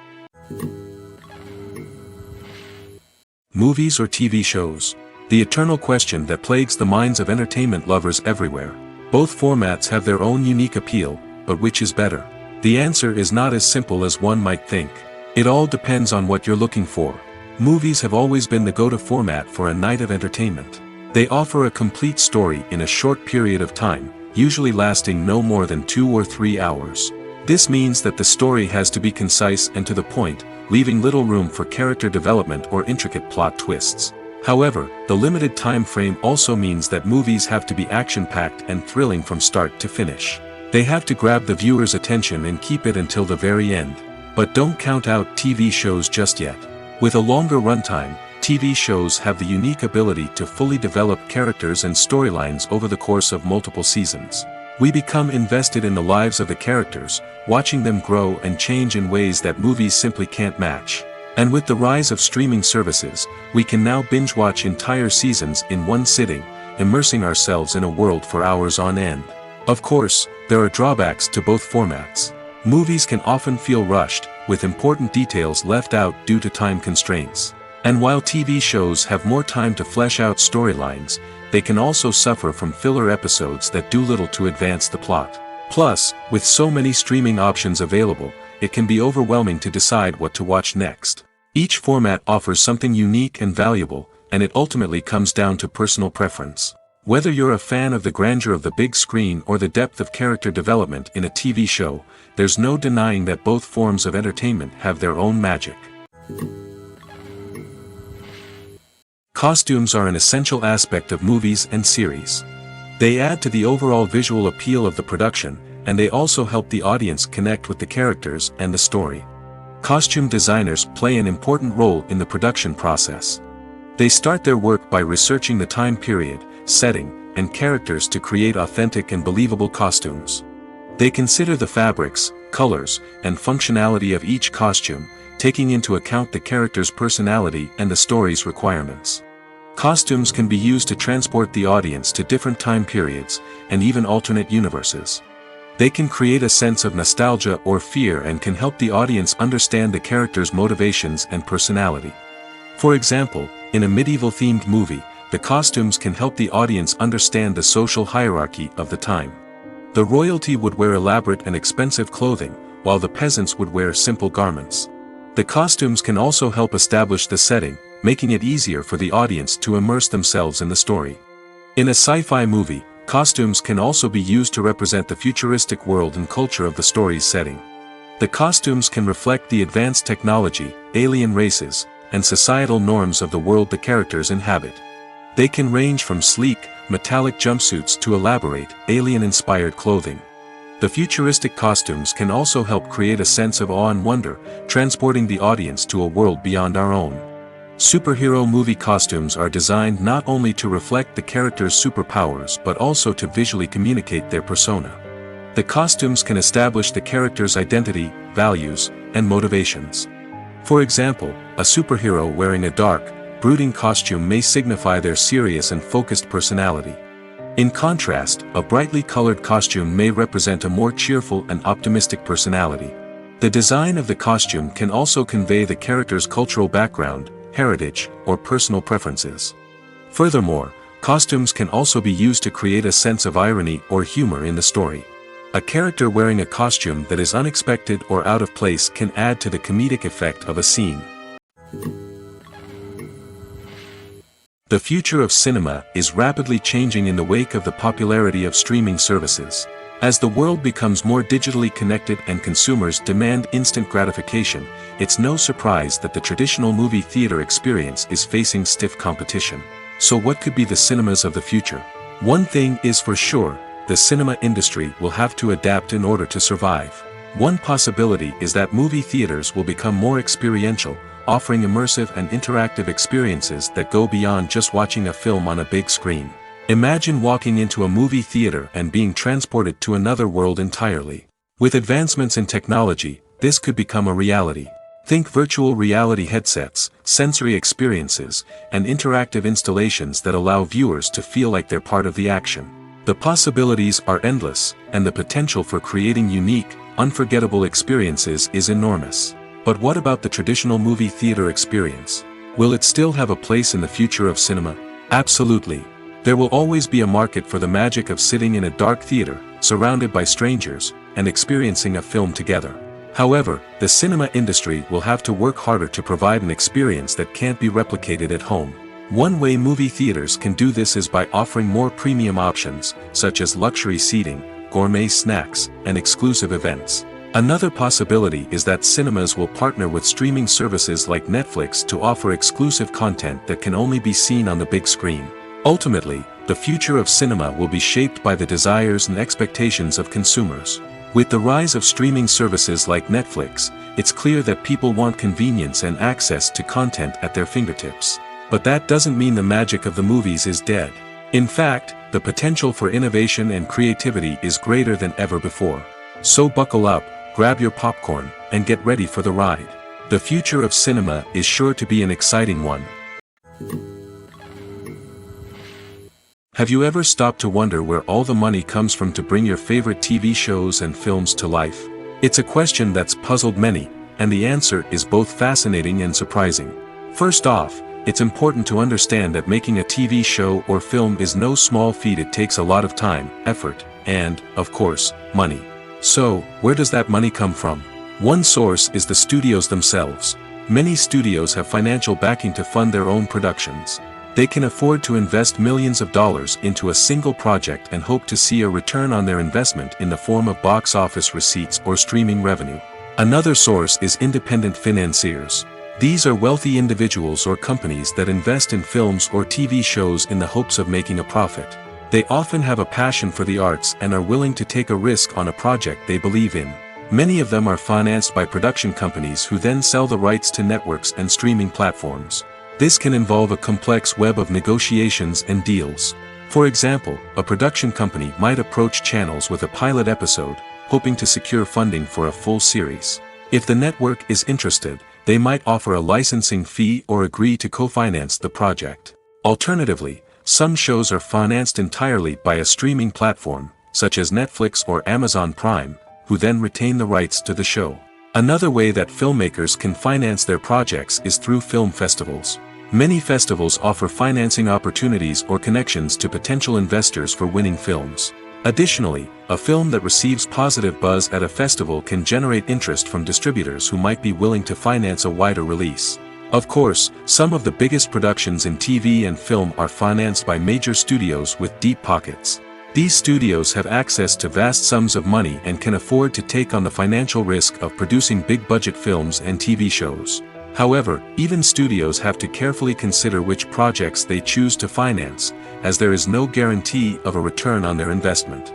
Movies or TV shows? The eternal question that plagues the minds of entertainment lovers everywhere. Both formats have their own unique appeal, but which is better? The answer is not as simple as one might think. It all depends on what you're looking for. Movies have always been the go-to format for a night of entertainment. They offer a complete story in a short period of time, usually lasting no more than 2 or 3 hours. This means that the story has to be concise and to the point, leaving little room for character development or intricate plot twists. However, the limited time frame also means that movies have to be action-packed and thrilling from start to finish. They have to grab the viewer's attention and keep it until the very end. But don't count out TV shows just yet. With a longer runtime, TV shows have the unique ability to fully develop characters and storylines over the course of multiple seasons. We become invested in the lives of the characters, watching them grow and change in ways that movies simply can't match. And with the rise of streaming services, we can now binge-watch entire seasons in one sitting, immersing ourselves in a world for hours on end. Of course, there are drawbacks to both formats. Movies can often feel rushed, with important details left out due to time constraints. And while TV shows have more time to flesh out storylines, they can also suffer from filler episodes that do little to advance the plot. Plus, with so many streaming options available, it can be overwhelming to decide what to watch next. Each format offers something unique and valuable, and it ultimately comes down to personal preference. Whether you're a fan of the grandeur of the big screen or the depth of character development in a TV show, there's no denying that both forms of entertainment have their own magic. Costumes are an essential aspect of movies and series. They add to the overall visual appeal of the production, and they also help the audience connect with the characters and the story. Costume designers play an important role in the production process. They start their work by researching the time period, setting, and characters to create authentic and believable costumes. They consider the fabrics, colors, and functionality of each costume, taking into account the character's personality and the story's requirements. Costumes can be used to transport the audience to different time periods, and even alternate universes. They can create a sense of nostalgia or fear and can help the audience understand the character's motivations and personality. For example, in a medieval-themed movie, the costumes can help the audience understand the social hierarchy of the time. The royalty would wear elaborate and expensive clothing, while the peasants would wear simple garments. The costumes can also help establish the setting, making it easier for the audience to immerse themselves in the story. In a sci-fi movie, costumes can also be used to represent the futuristic world and culture of the story's setting. The costumes can reflect the advanced technology, alien races, and societal norms of the world the characters inhabit. They can range from sleek, metallic jumpsuits to elaborate, alien-inspired clothing. The futuristic costumes can also help create a sense of awe and wonder, transporting the audience to a world beyond our own. Superhero movie costumes are designed not only to reflect the character's superpowers but also to visually communicate their persona. The costumes can establish the character's identity, values, and motivations. For example, a superhero wearing a dark, brooding costume may signify their serious and focused personality. In contrast, a brightly colored costume may represent a more cheerful and optimistic personality. The design of the costume can also convey the character's cultural background, heritage, or personal preferences. Furthermore, costumes can also be used to create a sense of irony or humor in the story. A character wearing a costume that is unexpected or out of place can add to the comedic effect of a scene. The future of cinema is rapidly changing in the wake of the popularity of streaming services. As the world becomes more digitally connected and consumers demand instant gratification, it's no surprise that the traditional movie theater experience is facing stiff competition. So what could be the cinemas of the future? One thing is for sure, the cinema industry will have to adapt in order to survive. One possibility is that movie theaters will become more experiential, offering immersive and interactive experiences that go beyond just watching a film on a big screen. Imagine walking into a movie theater and being transported to another world entirely. With advancements in technology, this could become a reality. Think virtual reality headsets, sensory experiences, and interactive installations that allow viewers to feel like they're part of the action. The possibilities are endless, and the potential for creating unique, unforgettable experiences is enormous. But what about the traditional movie theater experience? Will it still have a place in the future of cinema? Absolutely. There will always be a market for the magic of sitting in a dark theater, surrounded by strangers, and experiencing a film together. However, the cinema industry will have to work harder to provide an experience that can't be replicated at home. One way movie theaters can do this is by offering more premium options, such as luxury seating, gourmet snacks, and exclusive events. Another possibility is that cinemas will partner with streaming services like Netflix to offer exclusive content that can only be seen on the big screen. Ultimately, the future of cinema will be shaped by the desires and expectations of consumers. With the rise of streaming services like Netflix, it's clear that people want convenience and access to content at their fingertips. But that doesn't mean the magic of the movies is dead. In fact, the potential for innovation and creativity is greater than ever before. So buckle up, grab your popcorn, and get ready for the ride. The future of cinema is sure to be an exciting one. Have you ever stopped to wonder where all the money comes from to bring your favorite TV shows and films to life? It's a question that's puzzled many, and the answer is both fascinating and surprising. First off, it's important to understand that making a TV show or film is no small feat. It takes a lot of time, effort, and, of course, money. So, where does that money come from? One source is the studios themselves. Many studios have financial backing to fund their own productions. They can afford to invest millions of dollars into a single project and hope to see a return on their investment in the form of box office receipts or streaming revenue. Another source is independent financiers. These are wealthy individuals or companies that invest in films or TV shows in the hopes of making a profit. They often have a passion for the arts and are willing to take a risk on a project they believe in. Many of them are financed by production companies who then sell the rights to networks and streaming platforms. This can involve a complex web of negotiations and deals. For example, a production company might approach channels with a pilot episode, hoping to secure funding for a full series. If the network is interested, they might offer a licensing fee or agree to co-finance the project. Alternatively, some shows are financed entirely by a streaming platform, such as Netflix or Amazon Prime, who then retain the rights to the show. Another way that filmmakers can finance their projects is through film festivals. Many festivals offer financing opportunities or connections to potential investors for winning films. Additionally, a film that receives positive buzz at a festival can generate interest from distributors who might be willing to finance a wider release. Of course, some of the biggest productions in TV and film are financed by major studios with deep pockets. These studios have access to vast sums of money and can afford to take on the financial risk of producing big-budget films and TV shows. However, even studios have to carefully consider which projects they choose to finance, as there is no guarantee of a return on their investment.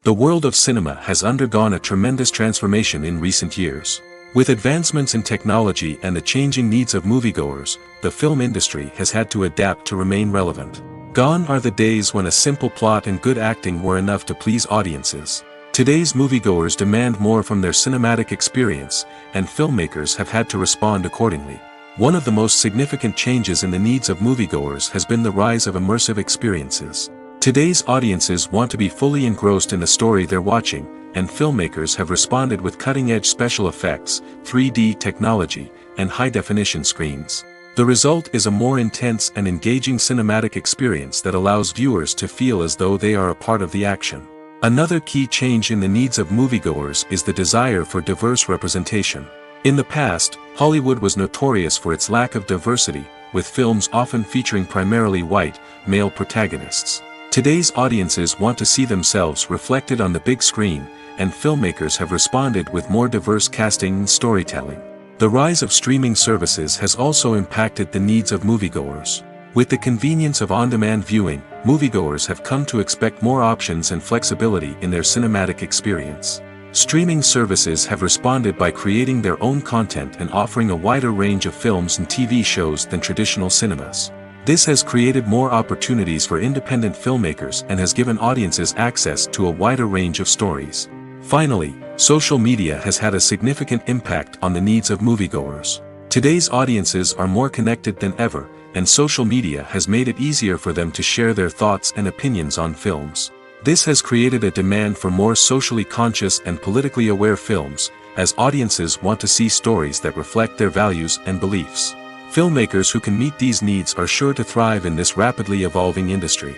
The world of cinema has undergone a tremendous transformation in recent years. With advancements in technology and the changing needs of moviegoers, the film industry has had to adapt to remain relevant. Gone are the days when a simple plot and good acting were enough to please audiences. Today's moviegoers demand more from their cinematic experience, and filmmakers have had to respond accordingly. One of the most significant changes in the needs of moviegoers has been the rise of immersive experiences. Today's audiences want to be fully engrossed in the story they're watching, and filmmakers have responded with cutting-edge special effects, 3D technology, and high-definition screens. The result is a more intense and engaging cinematic experience that allows viewers to feel as though they are a part of the action. Another key change in the needs of moviegoers is the desire for diverse representation. In the past, Hollywood was notorious for its lack of diversity, with films often featuring primarily white, male protagonists. Today's audiences want to see themselves reflected on the big screen, and filmmakers have responded with more diverse casting and storytelling. The rise of streaming services has also impacted the needs of moviegoers. With the convenience of on-demand viewing, moviegoers have come to expect more options and flexibility in their cinematic experience. Streaming services have responded by creating their own content and offering a wider range of films and TV shows than traditional cinemas. This has created more opportunities for independent filmmakers and has given audiences access to a wider range of stories. Finally, social media has had a significant impact on the needs of moviegoers. Today's audiences are more connected than ever, and social media has made it easier for them to share their thoughts and opinions on films. This has created a demand for more socially conscious and politically aware films, as audiences want to see stories that reflect their values and beliefs. Filmmakers who can meet these needs are sure to thrive in this rapidly evolving industry.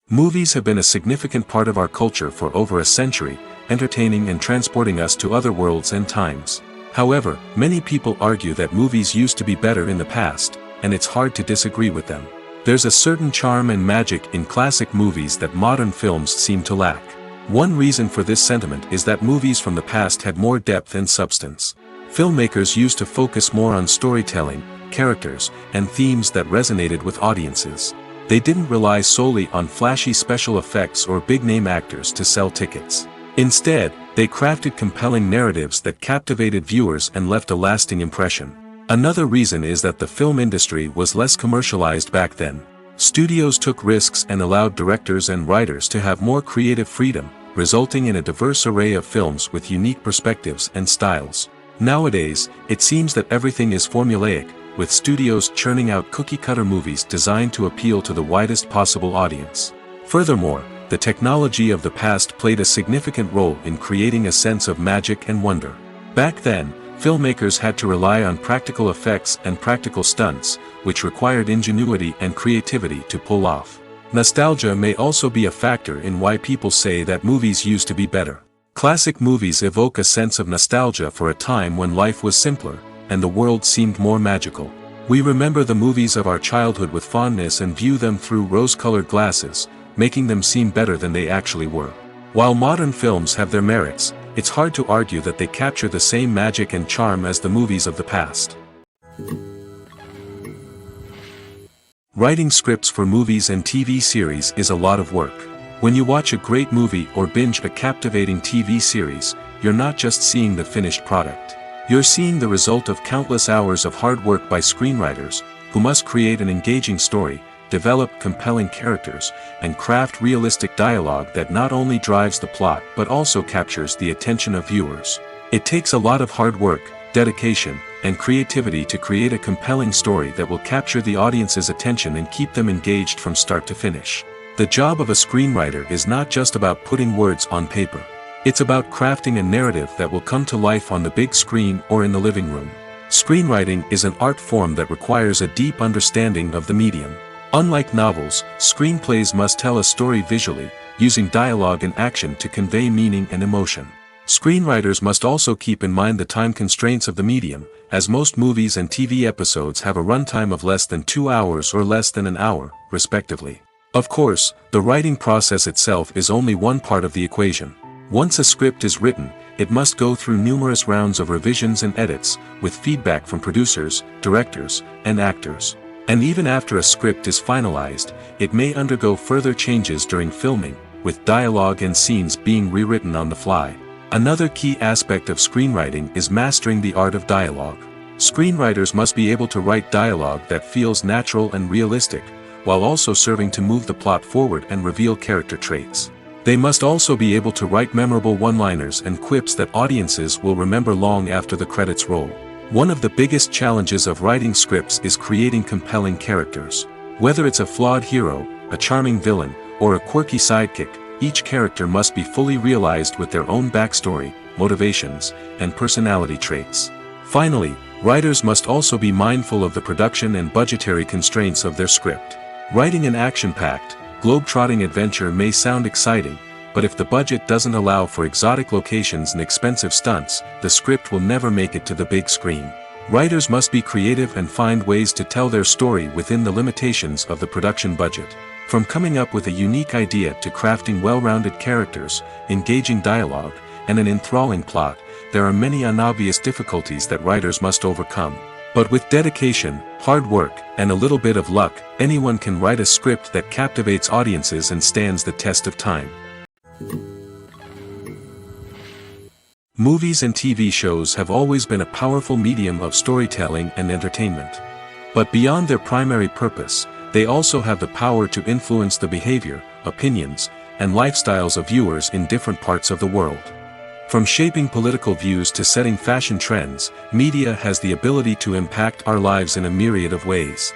Movies have been a significant part of our culture for over a century, entertaining and transporting us to other worlds and times. However, many people argue that movies used to be better in the past, and it's hard to disagree with them. There's a certain charm and magic in classic movies that modern films seem to lack. One reason for this sentiment is that movies from the past had more depth and substance. Filmmakers used to focus more on storytelling, characters, and themes that resonated with audiences. They didn't rely solely on flashy special effects or big-name actors to sell tickets. Instead, they crafted compelling narratives that captivated viewers and left a lasting impression. Another reason is that the film industry was less commercialized back then. Studios took risks and allowed directors and writers to have more creative freedom, resulting in a diverse array of films with unique perspectives and styles. Nowadays, it seems that everything is formulaic, with studios churning out cookie-cutter movies designed to appeal to the widest possible audience. Furthermore, the technology of the past played a significant role in creating a sense of magic and wonder. Back then, filmmakers had to rely on practical effects and practical stunts, which required ingenuity and creativity to pull off. Nostalgia may also be a factor in why people say that movies used to be better. Classic movies evoke a sense of nostalgia for a time when life was simpler, and the world seemed more magical. We remember the movies of our childhood with fondness and view them through rose-colored glasses, making them seem better than they actually were. While modern films have their merits, it's hard to argue that they capture the same magic and charm as the movies of the past. Writing scripts for movies and TV series is a lot of work. When you watch a great movie or binge a captivating TV series, you're not just seeing the finished product. You're seeing the result of countless hours of hard work by screenwriters, who must create an engaging story, develop compelling characters, and craft realistic dialogue that not only drives the plot but also captures the attention of viewers. It takes a lot of hard work, dedication, and creativity to create a compelling story that will capture the audience's attention and keep them engaged from start to finish. The job of a screenwriter is not just about putting words on paper. It's about crafting a narrative that will come to life on the big screen or in the living room. Screenwriting is an art form that requires a deep understanding of the medium. Unlike novels, screenplays must tell a story visually, using dialogue and action to convey meaning and emotion. Screenwriters must also keep in mind the time constraints of the medium, as most movies and TV episodes have a runtime of less than 2 hours or less than an hour, respectively. Of course, the writing process itself is only one part of the equation. Once a script is written, it must go through numerous rounds of revisions and edits, with feedback from producers, directors, and actors. And even after a script is finalized, it may undergo further changes during filming, with dialogue and scenes being rewritten on the fly. Another key aspect of screenwriting is mastering the art of dialogue. Screenwriters must be able to write dialogue that feels natural and realistic, while also serving to move the plot forward and reveal character traits. They must also be able to write memorable one-liners and quips that audiences will remember long after the credits roll. One of the biggest challenges of writing scripts is creating compelling characters. Whether it's a flawed hero, a charming villain, or a quirky sidekick, each character must be fully realized with their own backstory, motivations, and personality traits. Finally, writers must also be mindful of the production and budgetary constraints of their script. Writing an action-packed, globe-trotting adventure may sound exciting, but if the budget doesn't allow for exotic locations and expensive stunts, the script will never make it to the big screen. Writers must be creative and find ways to tell their story within the limitations of the production budget. From coming up with a unique idea to crafting well-rounded characters, engaging dialogue, and an enthralling plot, there are many unobvious difficulties that writers must overcome. But with dedication, hard work, and a little bit of luck, anyone can write a script that captivates audiences and stands the test of time. Movies and TV shows have always been a powerful medium of storytelling and entertainment. But beyond their primary purpose, they also have the power to influence the behavior, opinions, and lifestyles of viewers in different parts of the world. From shaping political views to setting fashion trends, media has the ability to impact our lives in a myriad of ways.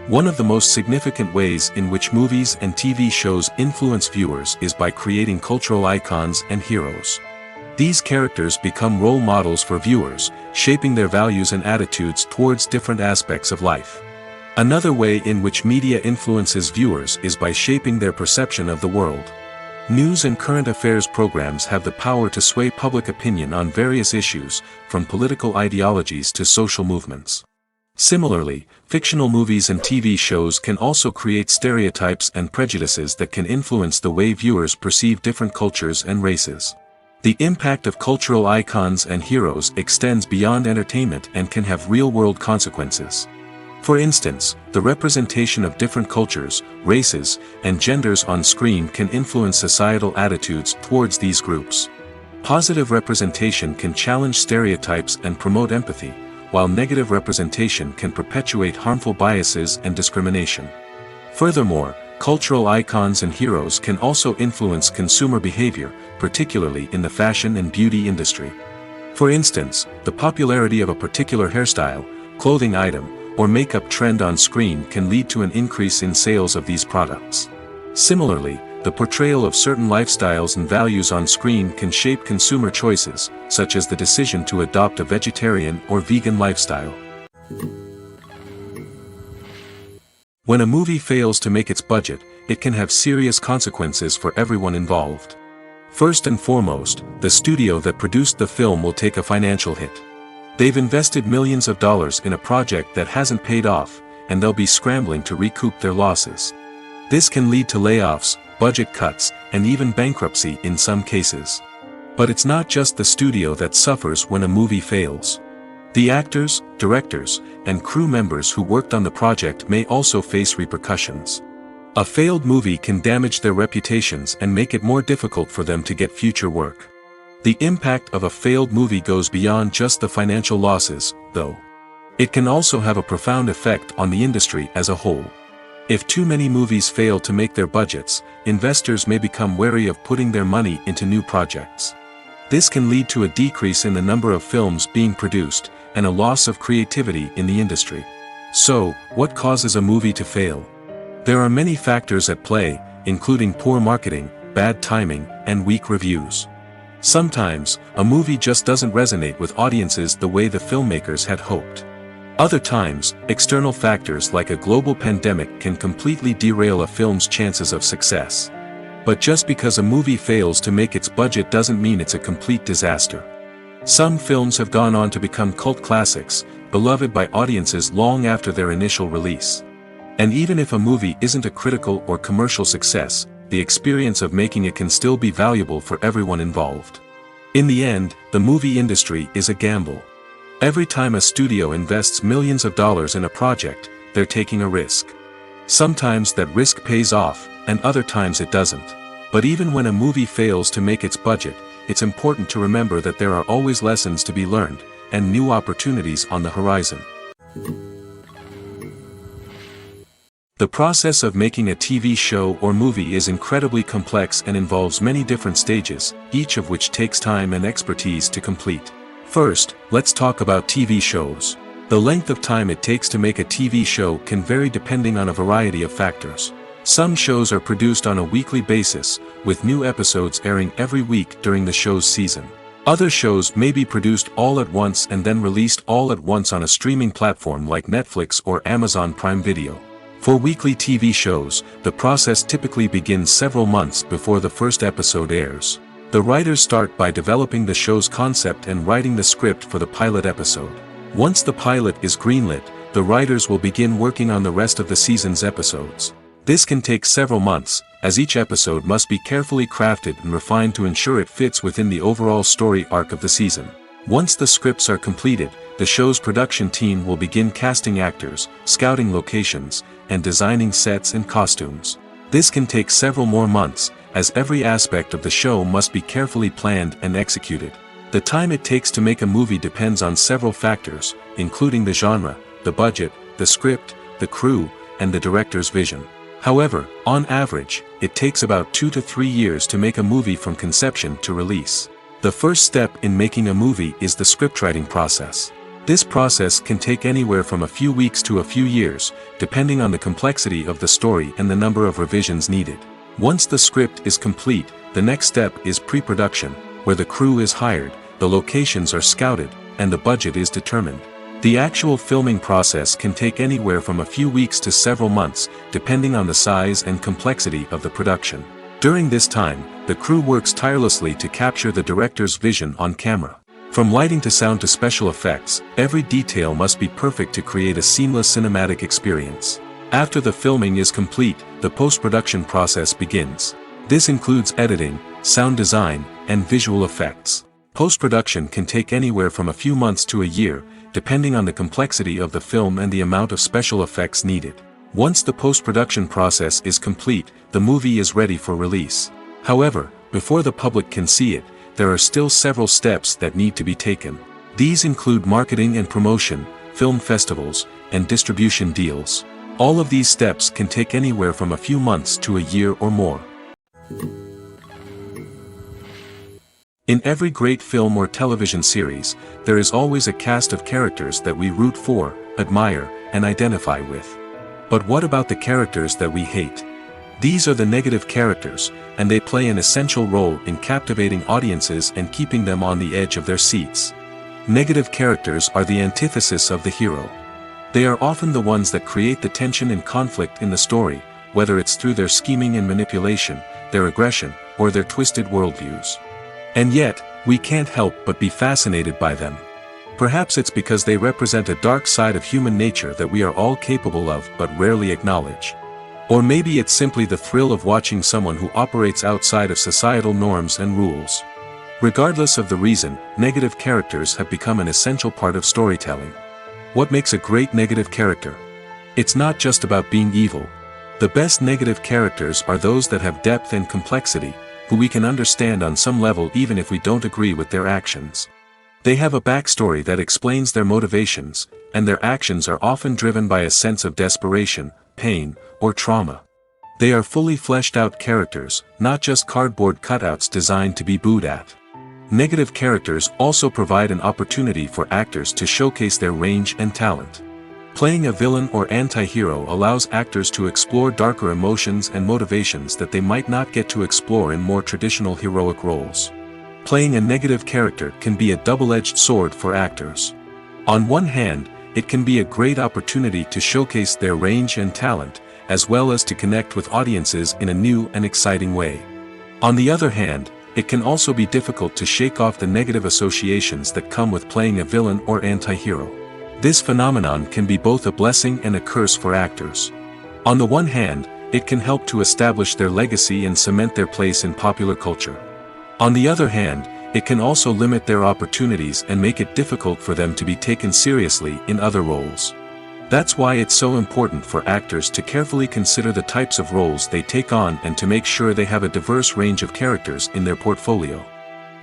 One of the most significant ways in which movies and TV shows influence viewers is by creating cultural icons and heroes. These characters become role models for viewers, shaping their values and attitudes towards different aspects of life. Another way in which media influences viewers is by shaping their perception of the world. News and current affairs programs have the power to sway public opinion on various issues, from political ideologies to social movements. Similarly, fictional movies and TV shows can also create stereotypes and prejudices that can influence the way viewers perceive different cultures and races. The impact of cultural icons and heroes extends beyond entertainment and can have real-world consequences. For instance, the representation of different cultures, races, and genders on screen can influence societal attitudes towards these groups. Positive representation can challenge stereotypes and promote empathy, while negative representation can perpetuate harmful biases and discrimination. Furthermore, cultural icons and heroes can also influence consumer behavior, particularly in the fashion and beauty industry. For instance, the popularity of a particular hairstyle, clothing item, or makeup trend on screen can lead to an increase in sales of these products. Similarly, the portrayal of certain lifestyles and values on screen can shape consumer choices, such as the decision to adopt a vegetarian or vegan lifestyle. When a movie fails to make its budget, it can have serious consequences for everyone involved. First and foremost, the studio that produced the film will take a financial hit. They've invested millions of dollars in a project that hasn't paid off, and they'll be scrambling to recoup their losses. This can lead to layoffs, budget cuts, and even bankruptcy in some cases. But it's not just the studio that suffers when a movie fails. The actors, directors, and crew members who worked on the project may also face repercussions. A failed movie can damage their reputations and make it more difficult for them to get future work. The impact of a failed movie goes beyond just the financial losses, though. It can also have a profound effect on the industry as a whole. If too many movies fail to make their budgets, investors may become wary of putting their money into new projects. This can lead to a decrease in the number of films being produced, and a loss of creativity in the industry. So, what causes a movie to fail? There are many factors at play, including poor marketing, bad timing, and weak reviews. Sometimes, a movie just doesn't resonate with audiences the way the filmmakers had hoped. Other times, external factors like a global pandemic can completely derail a film's chances of success. But just because a movie fails to make its budget doesn't mean it's a complete disaster. Some films have gone on to become cult classics, beloved by audiences long after their initial release. And even if a movie isn't a critical or commercial success, the experience of making it can still be valuable for everyone involved. In the end, the movie industry is a gamble. Every time a studio invests millions of dollars in a project, they're taking a risk. Sometimes that risk pays off, and other times it doesn't. But even when a movie fails to make its budget, it's important to remember that there are always lessons to be learned, and new opportunities on the horizon. The process of making a TV show or movie is incredibly complex and involves many different stages, each of which takes time and expertise to complete. First, let's talk about TV shows. The length of time it takes to make a TV show can vary depending on a variety of factors. Some shows are produced on a weekly basis, with new episodes airing every week during the show's season. Other shows may be produced all at once and then released all at once on a streaming platform like Netflix or Amazon Prime Video. For weekly TV shows, the process typically begins several months before the first episode airs. The writers start by developing the show's concept and writing the script for the pilot episode. Once the pilot is greenlit, the writers will begin working on the rest of the season's episodes. This can take several months, as each episode must be carefully crafted and refined to ensure it fits within the overall story arc of the season. Once the scripts are completed, the show's production team will begin casting actors, scouting locations, and designing sets and costumes. This can take several more months, as every aspect of the show must be carefully planned and executed. The time it takes to make a movie depends on several factors, including the genre, the budget, the script, the crew, and the director's vision. However, on average, it takes about 2 to 3 years to make a movie from conception to release. The first step in making a movie is the scriptwriting process. This process can take anywhere from a few weeks to a few years, depending on the complexity of the story and the number of revisions needed. Once the script is complete, the next step is pre-production, where the crew is hired, the locations are scouted, and the budget is determined. The actual filming process can take anywhere from a few weeks to several months, depending on the size and complexity of the production. During this time, the crew works tirelessly to capture the director's vision on camera. From lighting to sound to special effects, every detail must be perfect to create a seamless cinematic experience. After the filming is complete, the post-production process begins. This includes editing, sound design, and visual effects. Post-production can take anywhere from a few months to a year, depending on the complexity of the film and the amount of special effects needed. Once the post-production process is complete, the movie is ready for release. However, before the public can see it, there are still several steps that need to be taken. These include marketing and promotion, film festivals, and distribution deals. All of these steps can take anywhere from a few months to a year or more. In every great film or television series, there is always a cast of characters that we root for, admire, and identify with. But what about the characters that we hate? These are the negative characters, and they play an essential role in captivating audiences and keeping them on the edge of their seats. Negative characters are the antithesis of the hero. They are often the ones that create the tension and conflict in the story, whether it's through their scheming and manipulation, their aggression, or their twisted worldviews. And yet, we can't help but be fascinated by them. Perhaps it's because they represent a dark side of human nature that we are all capable of but rarely acknowledge. Or maybe it's simply the thrill of watching someone who operates outside of societal norms and rules. Regardless of the reason, negative characters have become an essential part of storytelling. What makes a great negative character? It's not just about being evil. The best negative characters are those that have depth and complexity, who we can understand on some level even if we don't agree with their actions. They have a backstory that explains their motivations, and their actions are often driven by a sense of desperation, pain, or trauma. They are fully fleshed out characters, not just cardboard cutouts designed to be booed at. Negative characters also provide an opportunity for actors to showcase their range and talent. Playing a villain or anti-hero allows actors to explore darker emotions and motivations that they might not get to explore in more traditional heroic roles. Playing a negative character can be a double-edged sword for actors. On one hand, it can be a great opportunity to showcase their range and talent, as well as to connect with audiences in a new and exciting way. On the other hand, it can also be difficult to shake off the negative associations that come with playing a villain or anti-hero. This phenomenon can be both a blessing and a curse for actors. On the one hand, it can help to establish their legacy and cement their place in popular culture. On the other hand, it can also limit their opportunities and make it difficult for them to be taken seriously in other roles. That's why it's so important for actors to carefully consider the types of roles they take on and to make sure they have a diverse range of characters in their portfolio.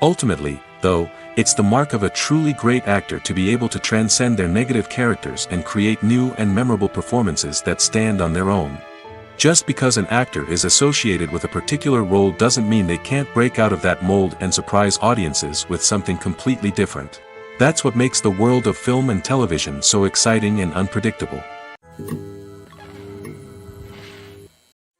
Ultimately, though, it's the mark of a truly great actor to be able to transcend their negative characters and create new and memorable performances that stand on their own. Just because an actor is associated with a particular role doesn't mean they can't break out of that mold and surprise audiences with something completely different. That's what makes the world of film and television so exciting and unpredictable.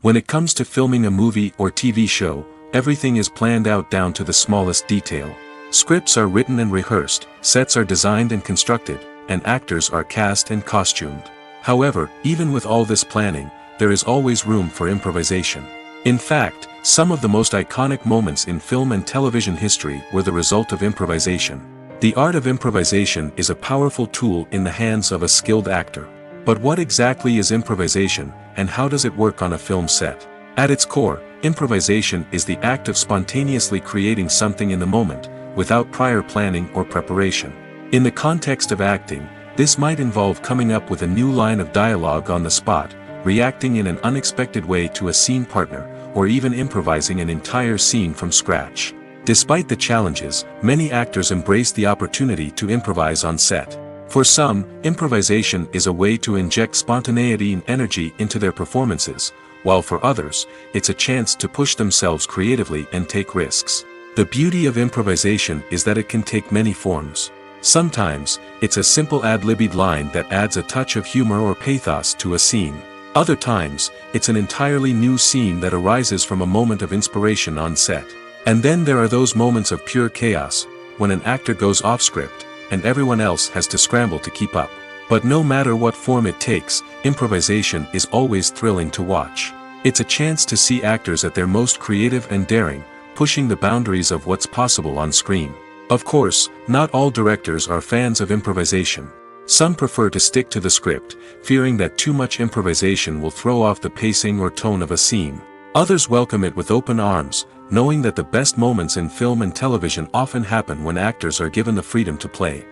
When it comes to filming a movie or TV show, everything is planned out down to the smallest detail. Scripts are written and rehearsed, sets are designed and constructed, and actors are cast and costumed. However, even with all this planning, there is always room for improvisation. In fact, some of the most iconic moments in film and television history were the result of improvisation. The art of improvisation is a powerful tool in the hands of a skilled actor. But what exactly is improvisation, and how does it work on a film set? At its core, improvisation is the act of spontaneously creating something in the moment, without prior planning or preparation. In the context of acting, this might involve coming up with a new line of dialogue on the spot, reacting in an unexpected way to a scene partner, or even improvising an entire scene from scratch. Despite the challenges, many actors embrace the opportunity to improvise on set. For some, improvisation is a way to inject spontaneity and energy into their performances, while for others, it's a chance to push themselves creatively and take risks. The beauty of improvisation is that it can take many forms. Sometimes, it's a simple ad-libbed line that adds a touch of humor or pathos to a scene. Other times, it's an entirely new scene that arises from a moment of inspiration on set. And then there are those moments of pure chaos, when an actor goes off script, and everyone else has to scramble to keep up. But no matter what form it takes, improvisation is always thrilling to watch. It's a chance to see actors at their most creative and daring, pushing the boundaries of what's possible on screen. Of course, not all directors are fans of improvisation. Some prefer to stick to the script, fearing that too much improvisation will throw off the pacing or tone of a scene. Others welcome it with open arms, knowing that the best moments in film and television often happen when actors are given the freedom to play.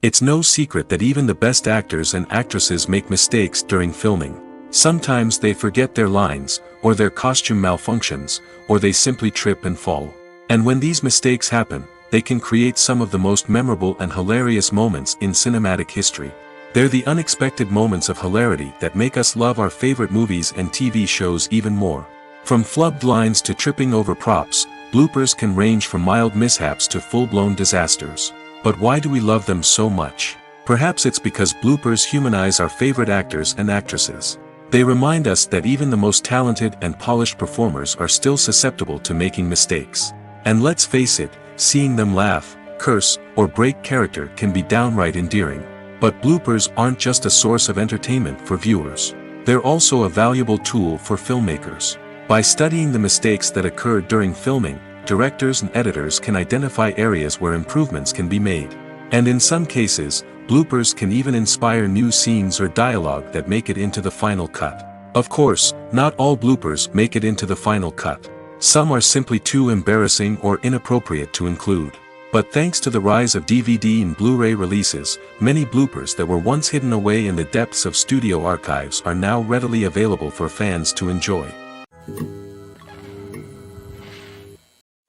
It's no secret that even the best actors and actresses make mistakes during filming. Sometimes they forget their lines, or their costume malfunctions, or they simply trip and fall. And when these mistakes happen, they can create some of the most memorable and hilarious moments in cinematic history. They're the unexpected moments of hilarity that make us love our favorite movies and TV shows even more. From flubbed lines to tripping over props, bloopers can range from mild mishaps to full-blown disasters. But why do we love them so much? Perhaps it's because bloopers humanize our favorite actors and actresses. They remind us that even the most talented and polished performers are still susceptible to making mistakes. And let's face it, seeing them laugh, curse, or break character can be downright endearing. But bloopers aren't just a source of entertainment for viewers. They're also a valuable tool for filmmakers. By studying the mistakes that occurred during filming, directors and editors can identify areas where improvements can be made. And in some cases, bloopers can even inspire new scenes or dialogue that make it into the final cut. Of course, not all bloopers make it into the final cut. Some are simply too embarrassing or inappropriate to include. But thanks to the rise of DVD and Blu-ray releases, many bloopers that were once hidden away in the depths of studio archives are now readily available for fans to enjoy.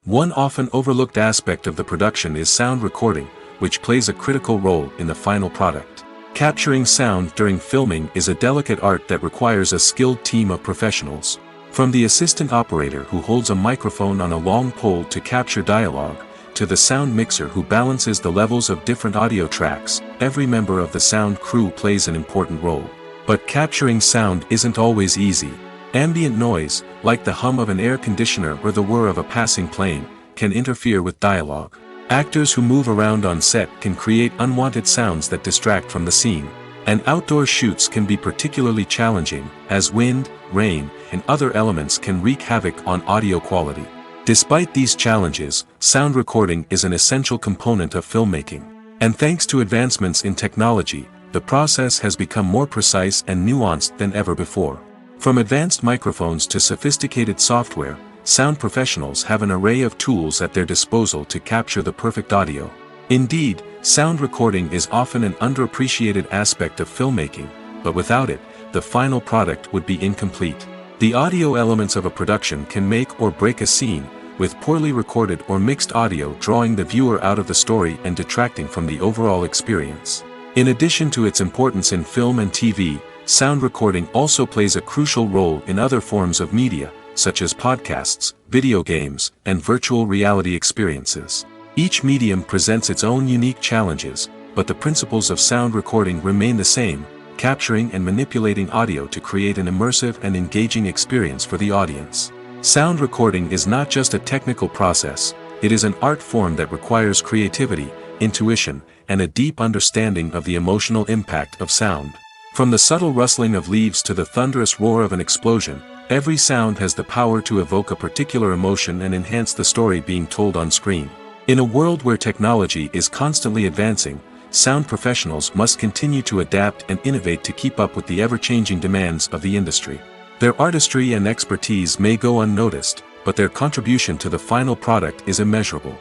One often overlooked aspect of the production is sound recording, which plays a critical role in the final product. Capturing sound during filming is a delicate art that requires a skilled team of professionals. From the assistant operator who holds a microphone on a long pole to capture dialogue, to the sound mixer who balances the levels of different audio tracks, every member of the sound crew plays an important role. But capturing sound isn't always easy. Ambient noise, like the hum of an air conditioner or the whir of a passing plane, can interfere with dialogue. Actors who move around on set can create unwanted sounds that distract from the scene. And outdoor shoots can be particularly challenging, as wind, rain, and other elements can wreak havoc on audio quality. Despite these challenges, sound recording is an essential component of filmmaking. And thanks to advancements in technology, the process has become more precise and nuanced than ever before. From advanced microphones to sophisticated software, sound professionals have an array of tools at their disposal to capture the perfect audio. Indeed, sound recording is often an underappreciated aspect of filmmaking, but without it, the final product would be incomplete. The audio elements of a production can make or break a scene, with poorly recorded or mixed audio drawing the viewer out of the story and detracting from the overall experience. In addition to its importance in film and TV, sound recording also plays a crucial role in other forms of media, such as podcasts, video games, and virtual reality experiences. Each medium presents its own unique challenges, but the principles of sound recording remain the same, capturing and manipulating audio to create an immersive and engaging experience for the audience. Sound recording is not just a technical process, it is an art form that requires creativity, intuition, and a deep understanding of the emotional impact of sound. From the subtle rustling of leaves to the thunderous roar of an explosion, every sound has the power to evoke a particular emotion and enhance the story being told on screen. In a world where technology is constantly advancing, sound professionals must continue to adapt and innovate to keep up with the ever-changing demands of the industry. Their artistry and expertise may go unnoticed, but their contribution to the final product is immeasurable.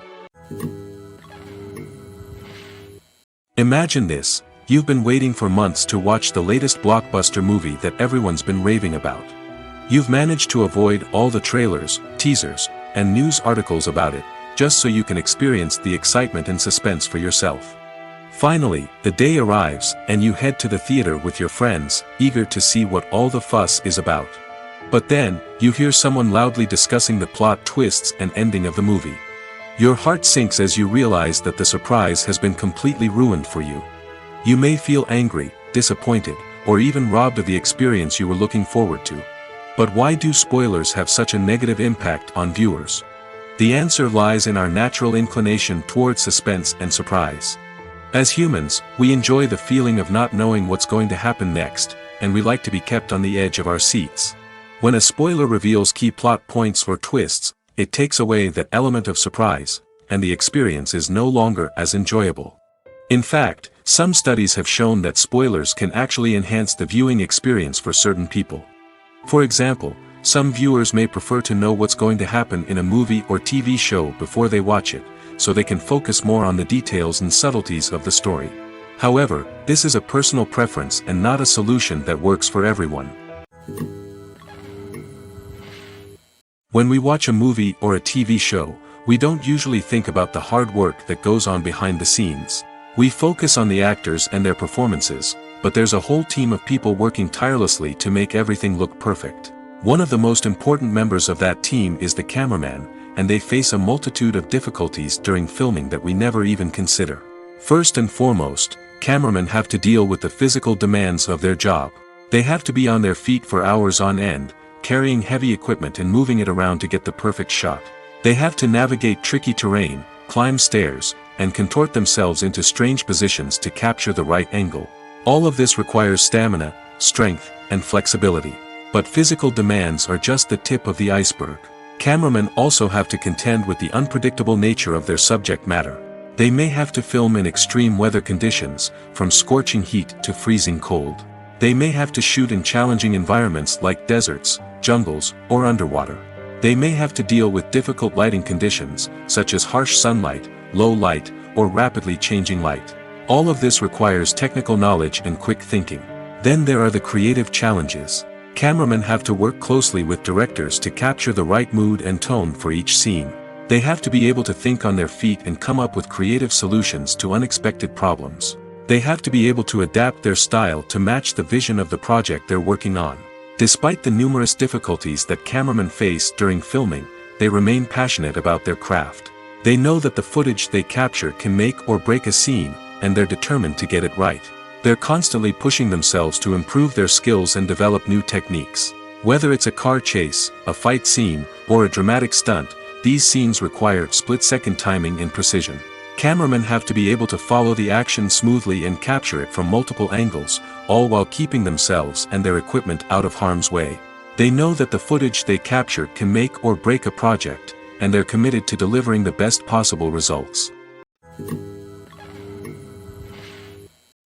Imagine this: you've been waiting for months to watch the latest blockbuster movie that everyone's been raving about. You've managed to avoid all the trailers, teasers, and news articles about it, just so you can experience the excitement and suspense for yourself. Finally, the day arrives, and you head to the theater with your friends, eager to see what all the fuss is about. But then, you hear someone loudly discussing the plot twists and ending of the movie. Your heart sinks as you realize that the surprise has been completely ruined for you. You may feel angry, disappointed, or even robbed of the experience you were looking forward to. But why do spoilers have such a negative impact on viewers? The answer lies in our natural inclination toward suspense and surprise. As humans, we enjoy the feeling of not knowing what's going to happen next, and we like to be kept on the edge of our seats. When a spoiler reveals key plot points or twists, it takes away that element of surprise, and the experience is no longer as enjoyable. In fact, some studies have shown that spoilers can actually enhance the viewing experience for certain people. For example, some viewers may prefer to know what's going to happen in a movie or TV show before they watch it, so they can focus more on the details and subtleties of the story. However, this is a personal preference and not a solution that works for everyone. When we watch a movie or a TV show, we don't usually think about the hard work that goes on behind the scenes. We focus on the actors and their performances, but there's a whole team of people working tirelessly to make everything look perfect. One of the most important members of that team is the cameraman, and they face a multitude of difficulties during filming that we never even consider. First and foremost, cameramen have to deal with the physical demands of their job. They have to be on their feet for hours on end, carrying heavy equipment and moving it around to get the perfect shot. They have to navigate tricky terrain, climb stairs, and contort themselves into strange positions to capture the right angle. All of this requires stamina, strength, and flexibility. But physical demands are just the tip of the iceberg. Cameramen also have to contend with the unpredictable nature of their subject matter. They may have to film in extreme weather conditions, from scorching heat to freezing cold. They may have to shoot in challenging environments like deserts, jungles, or underwater. They may have to deal with difficult lighting conditions, such as harsh sunlight, low light, or rapidly changing light. All of this requires technical knowledge and quick thinking. Then there are the creative challenges. Cameramen have to work closely with directors to capture the right mood and tone for each scene. They have to be able to think on their feet and come up with creative solutions to unexpected problems. They have to be able to adapt their style to match the vision of the project they're working on. Despite the numerous difficulties that cameramen face during filming, they remain passionate about their craft. They know that the footage they capture can make or break a scene, and they're determined to get it right. They're constantly pushing themselves to improve their skills and develop new techniques. Whether it's a car chase, a fight scene, or a dramatic stunt, these scenes require split-second timing and precision. Cameramen have to be able to follow the action smoothly and capture it from multiple angles, all while keeping themselves and their equipment out of harm's way. They know that the footage they capture can make or break a project, and they're committed to delivering the best possible results.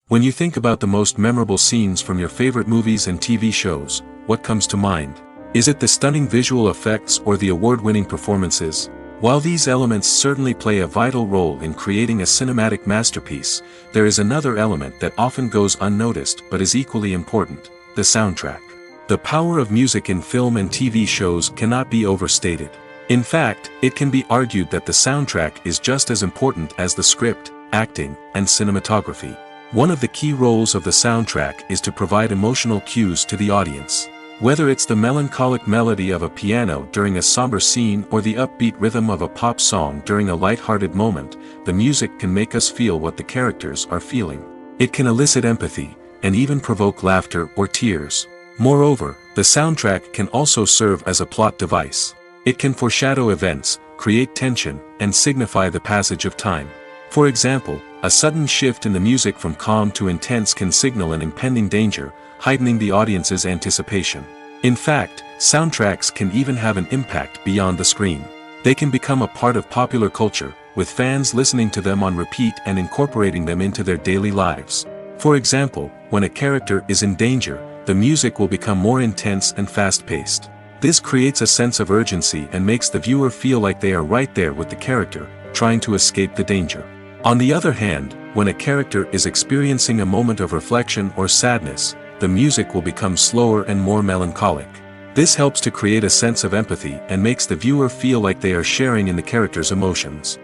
When you think about the most memorable scenes from your favorite movies and TV shows, what comes to mind? Is it the stunning visual effects or the award-winning performances? While these elements certainly play a vital role in creating a cinematic masterpiece, there is another element that often goes unnoticed but is equally important: the soundtrack. The power of music in film and TV shows cannot be overstated. In fact, it can be argued that the soundtrack is just as important as the script, acting, and cinematography. One of the key roles of the soundtrack is to provide emotional cues to the audience. Whether it's the melancholic melody of a piano during a somber scene or the upbeat rhythm of a pop song during a light-hearted moment, the music can make us feel what the characters are feeling. It can elicit empathy, and even provoke laughter or tears. Moreover, the soundtrack can also serve as a plot device. It can foreshadow events, create tension, and signify the passage of time. For example, a sudden shift in the music from calm to intense can signal an impending danger, heightening the audience's anticipation. In fact, soundtracks can even have an impact beyond the screen. They can become a part of popular culture, with fans listening to them on repeat and incorporating them into their daily lives. For example, when a character is in danger, the music will become more intense and fast-paced. This creates a sense of urgency and makes the viewer feel like they are right there with the character, trying to escape the danger. On the other hand, when a character is experiencing a moment of reflection or sadness, the music will become slower and more melancholic. This helps to create a sense of empathy and makes the viewer feel like they are sharing in the character's emotions.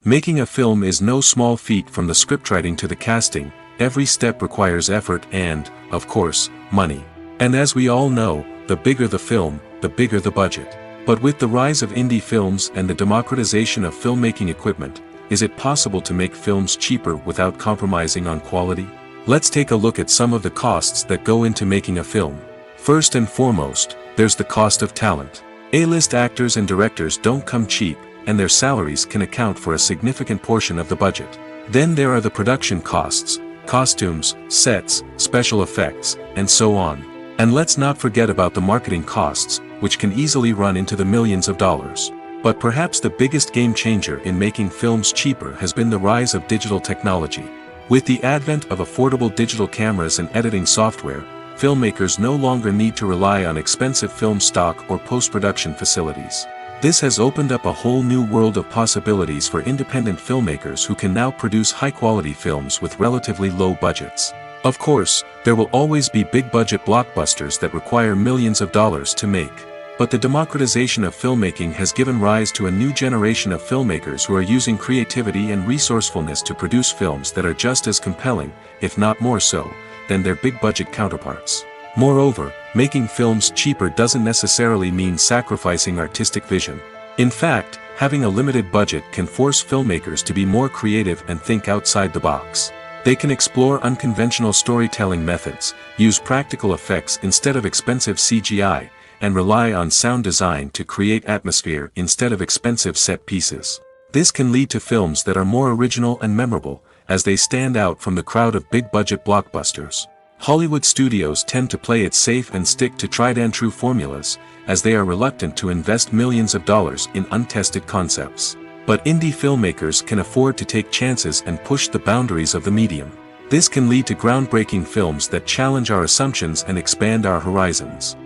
Making a film is no small feat. From the scriptwriting to the casting, every step requires effort and, of course, money. And as we all know, the bigger the film, the bigger the budget. But with the rise of indie films and the democratization of filmmaking equipment, is it possible to make films cheaper without compromising on quality? Let's take a look at some of the costs that go into making a film. First and foremost, there's the cost of talent. A-list actors and directors don't come cheap, and their salaries can account for a significant portion of the budget. Then there are the production costs, costumes, sets, special effects, and so on. And let's not forget about the marketing costs, which can easily run into the millions of dollars. But perhaps the biggest game changer in making films cheaper has been the rise of digital technology. With the advent of affordable digital cameras and editing software, filmmakers no longer need to rely on expensive film stock or post-production facilities. This has opened up a whole new world of possibilities for independent filmmakers who can now produce high-quality films with relatively low budgets. Of course, there will always be big-budget blockbusters that require millions of dollars to make. But the democratization of filmmaking has given rise to a new generation of filmmakers who are using creativity and resourcefulness to produce films that are just as compelling, if not more so, than their big-budget counterparts. Moreover, making films cheaper doesn't necessarily mean sacrificing artistic vision. In fact, having a limited budget can force filmmakers to be more creative and think outside the box. They can explore unconventional storytelling methods, use practical effects instead of expensive CGI, and rely on sound design to create atmosphere instead of expensive set pieces. This can lead to films that are more original and memorable, as they stand out from the crowd of big-budget blockbusters. Hollywood studios tend to play it safe and stick to tried-and-true formulas, as they are reluctant to invest millions of dollars in untested concepts. But indie filmmakers can afford to take chances and push the boundaries of the medium. This can lead to groundbreaking films that challenge our assumptions and expand our horizons.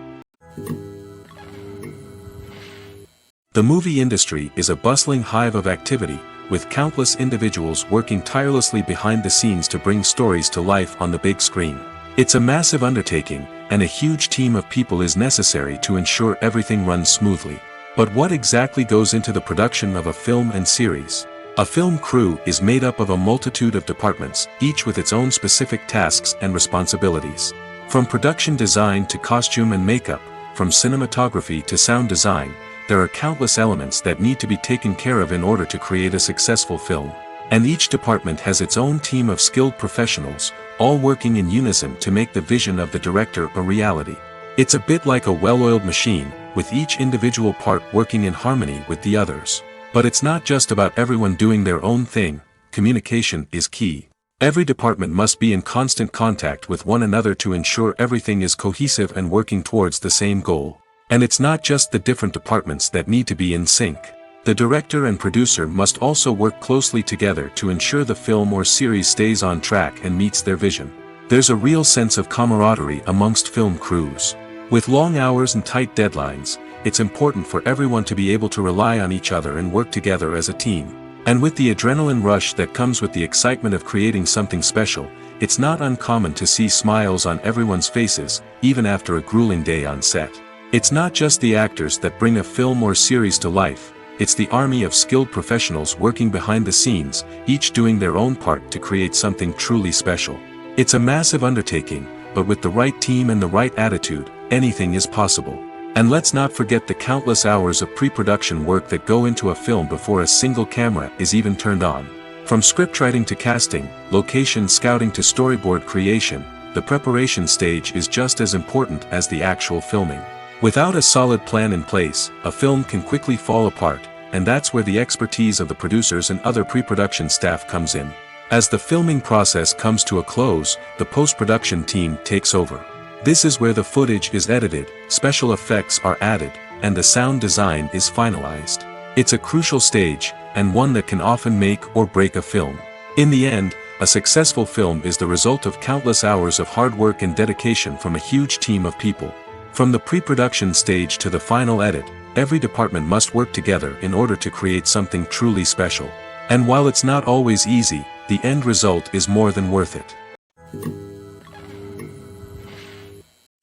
The movie industry is a bustling hive of activity, with countless individuals working tirelessly behind the scenes to bring stories to life on the big screen. It's a massive undertaking, and a huge team of people is necessary to ensure everything runs smoothly. But what exactly goes into the production of a film and series? A film crew is made up of a multitude of departments, each with its own specific tasks and responsibilities. From production design to costume and makeup, from cinematography to sound design, there are countless elements that need to be taken care of in order to create a successful film. And each department has its own team of skilled professionals, all working in unison to make the vision of the director a reality. It's a bit like a well-oiled machine, with each individual part working in harmony with the others. But it's not just about everyone doing their own thing. Communication is key. Every department must be in constant contact with one another to ensure everything is cohesive and working towards the same goal. And it's not just the different departments that need to be in sync. The director and producer must also work closely together to ensure the film or series stays on track and meets their vision. There's a real sense of camaraderie amongst film crews. With long hours and tight deadlines, it's important for everyone to be able to rely on each other and work together as a team. And with the adrenaline rush that comes with the excitement of creating something special, it's not uncommon to see smiles on everyone's faces, even after a grueling day on set. It's not just the actors that bring a film or series to life, it's the army of skilled professionals working behind the scenes, each doing their own part to create something truly special. It's a massive undertaking, but with the right team and the right attitude, anything is possible. And let's not forget the countless hours of pre-production work that go into a film before a single camera is even turned on. From scriptwriting to casting, location scouting to storyboard creation, the preparation stage is just as important as the actual filming. Without a solid plan in place, a film can quickly fall apart, and that's where the expertise of the producers and other pre-production staff comes in. As the filming process comes to a close, the post-production team takes over. This is where the footage is edited, special effects are added, and the sound design is finalized. It's a crucial stage, and one that can often make or break a film. In the end, a successful film is the result of countless hours of hard work and dedication from a huge team of people. From the pre-production stage to the final edit, every department must work together in order to create something truly special. And while it's not always easy, the end result is more than worth it.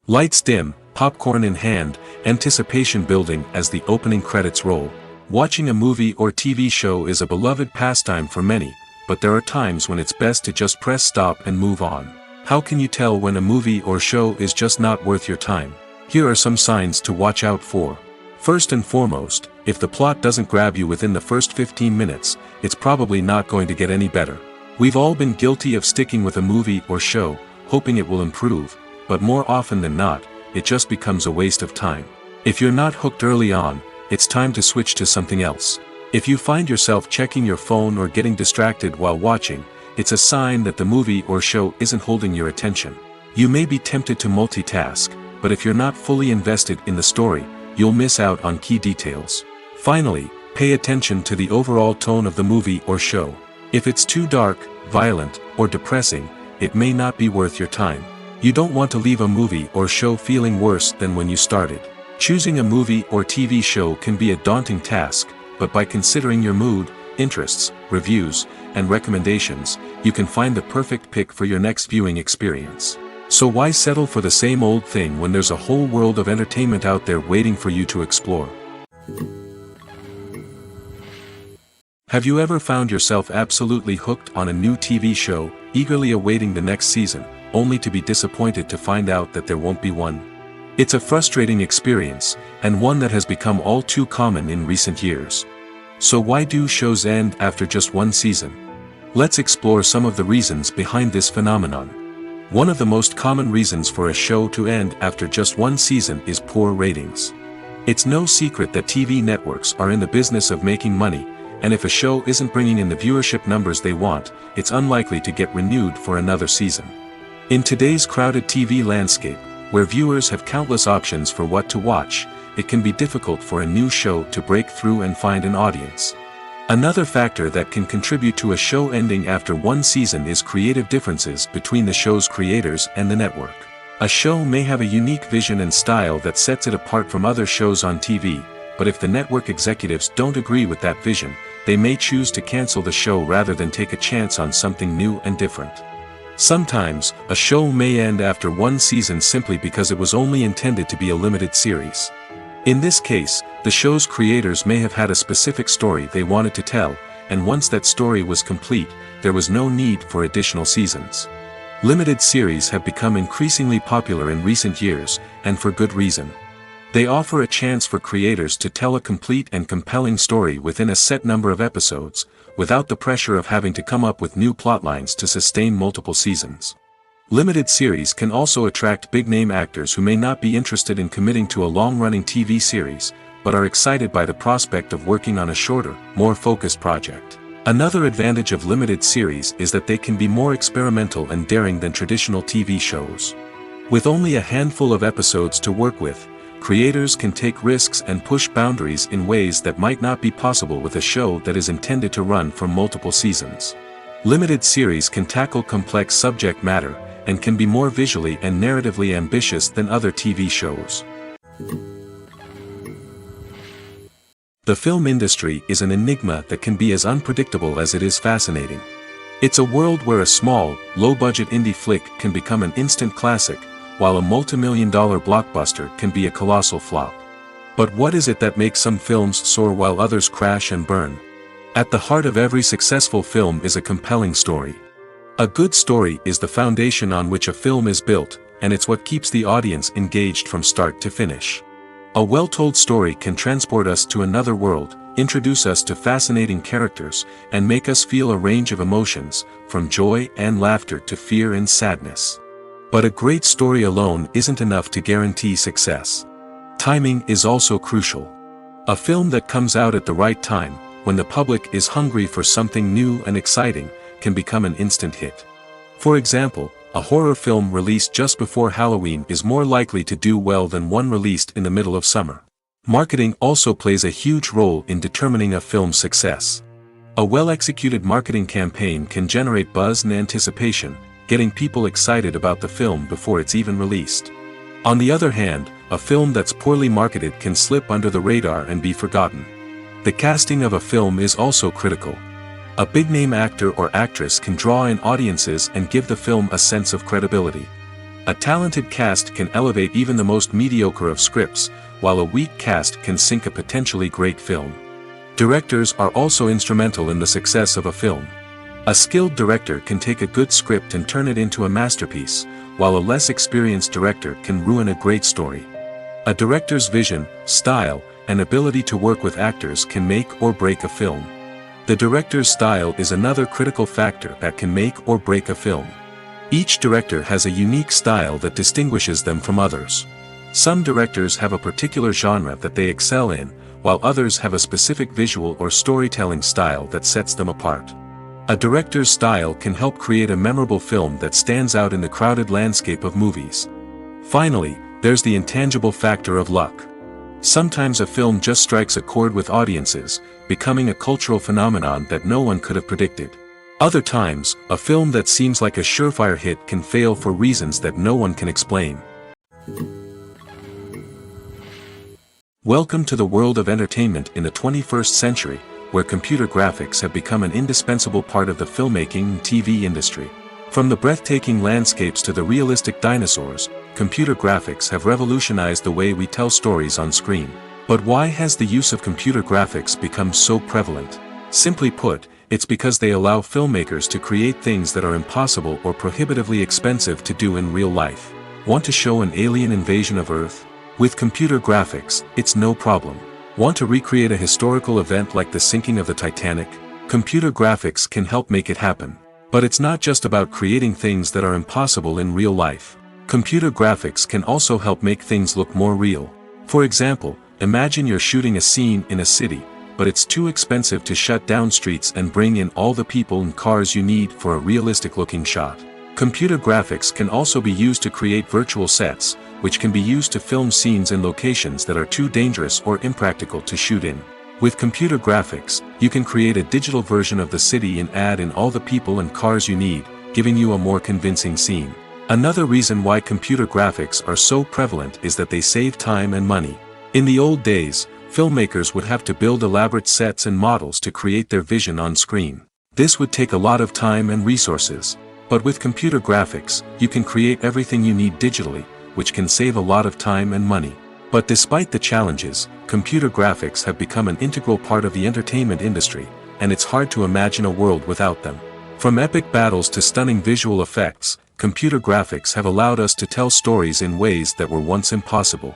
Lights dim, popcorn in hand, anticipation building as the opening credits roll. Watching a movie or TV show is a beloved pastime for many, but there are times when it's best to just press stop and move on. How can you tell when a movie or show is just not worth your time? Here are some signs to watch out for. First and foremost, if the plot doesn't grab you within the first 15 minutes, it's probably not going to get any better. We've all been guilty of sticking with a movie or show, hoping it will improve, but more often than not, it just becomes a waste of time. If you're not hooked early on, it's time to switch to something else. If you find yourself checking your phone or getting distracted while watching, it's a sign that the movie or show isn't holding your attention. You may be tempted to multitask, but if you're not fully invested in the story, you'll miss out on key details. Finally, pay attention to the overall tone of the movie or show. If it's too dark, violent, or depressing, it may not be worth your time. You don't want to leave a movie or show feeling worse than when you started. Choosing a movie or TV show can be a daunting task, but by considering your mood, interests, reviews, and recommendations, you can find the perfect pick for your next viewing experience. So why settle for the same old thing when there's a whole world of entertainment out there waiting for you to explore? Have you ever found yourself absolutely hooked on a new TV show, eagerly awaiting the next season, only to be disappointed to find out that there won't be one? It's a frustrating experience, and one that has become all too common in recent years. So why do shows end after just one season? Let's explore some of the reasons behind this phenomenon. One of the most common reasons for a show to end after just one season is poor ratings. It's no secret that TV networks are in the business of making money, and if a show isn't bringing in the viewership numbers they want, it's unlikely to get renewed for another season. In today's crowded TV landscape, where viewers have countless options for what to watch, it can be difficult for a new show to break through and find an audience. Another factor that can contribute to a show ending after one season is creative differences between the show's creators and the network. A show may have a unique vision and style that sets it apart from other shows on TV, but if the network executives don't agree with that vision, they may choose to cancel the show rather than take a chance on something new and different. Sometimes, a show may end after one season simply because it was only intended to be a limited series. In this case, the show's creators may have had a specific story they wanted to tell, and once that story was complete, there was no need for additional seasons. Limited series have become increasingly popular in recent years, and for good reason. They offer a chance for creators to tell a complete and compelling story within a set number of episodes, without the pressure of having to come up with new plotlines to sustain multiple seasons. Limited series can also attract big-name actors who may not be interested in committing to a long-running TV series, but are excited by the prospect of working on a shorter, more focused project. Another advantage of limited series is that they can be more experimental and daring than traditional TV shows. With only a handful of episodes to work with, creators can take risks and push boundaries in ways that might not be possible with a show that is intended to run for multiple seasons. Limited series can tackle complex subject matter, and can be more visually and narratively ambitious than other TV shows. The film industry is an enigma that can be as unpredictable as it is fascinating. It's a world where a small, low-budget indie flick can become an instant classic, while a multi-million-dollar blockbuster can be a colossal flop. But what is it that makes some films soar while others crash and burn? At the heart of every successful film is a compelling story. A good story is the foundation on which a film is built, and it's what keeps the audience engaged from start to finish. A well-told story can transport us to another world, introduce us to fascinating characters, and make us feel a range of emotions, from joy and laughter to fear and sadness. But a great story alone isn't enough to guarantee success. Timing is also crucial. A film that comes out at the right time, when the public is hungry for something new and exciting, can become an instant hit. For example, a horror film released just before Halloween is more likely to do well than one released in the middle of summer. Marketing also plays a huge role in determining a film's success. A well-executed marketing campaign can generate buzz and anticipation, getting people excited about the film before it's even released. On the other hand, a film that's poorly marketed can slip under the radar and be forgotten. The casting of a film is also critical. A big-name actor or actress can draw in audiences and give the film a sense of credibility. A talented cast can elevate even the most mediocre of scripts, while a weak cast can sink a potentially great film. Directors are also instrumental in the success of a film. A skilled director can take a good script and turn it into a masterpiece, while a less experienced director can ruin a great story. A director's vision, style, and ability to work with actors can make or break a film. The director's style is another critical factor that can make or break a film. Each director has a unique style that distinguishes them from others. Some directors have a particular genre that they excel in, while others have a specific visual or storytelling style that sets them apart. A director's style can help create a memorable film that stands out in the crowded landscape of movies. Finally, there's the intangible factor of luck. Sometimes a film just strikes a chord with audiences, becoming a cultural phenomenon that no one could have predicted. Other times, a film that seems like a surefire hit can fail for reasons that no one can explain. Welcome to the world of entertainment in the 21st century, where computer graphics have become an indispensable part of the filmmaking and TV industry. From the breathtaking landscapes to the realistic dinosaurs, computer graphics have revolutionized the way we tell stories on screen. But why has the use of computer graphics become so prevalent? Simply put, it's because they allow filmmakers to create things that are impossible or prohibitively expensive to do in real life. Want to show an alien invasion of Earth? With computer graphics, it's no problem. Want to recreate a historical event like the sinking of the Titanic? Computer graphics can help make it happen. But it's not just about creating things that are impossible in real life. Computer graphics can also help make things look more real. For example, imagine you're shooting a scene in a city, but it's too expensive to shut down streets and bring in all the people and cars you need for a realistic-looking shot. Computer graphics can also be used to create virtual sets, which can be used to film scenes in locations that are too dangerous or impractical to shoot in. With computer graphics, you can create a digital version of the city and add in all the people and cars you need, giving you a more convincing scene. Another reason why computer graphics are so prevalent is that they save time and money. In the old days, filmmakers would have to build elaborate sets and models to create their vision on screen. This would take a lot of time and resources. But with computer graphics, you can create everything you need digitally, which can save a lot of time and money. But despite the challenges, computer graphics have become an integral part of the entertainment industry, and it's hard to imagine a world without them. From epic battles to stunning visual effects, computer graphics have allowed us to tell stories in ways that were once impossible.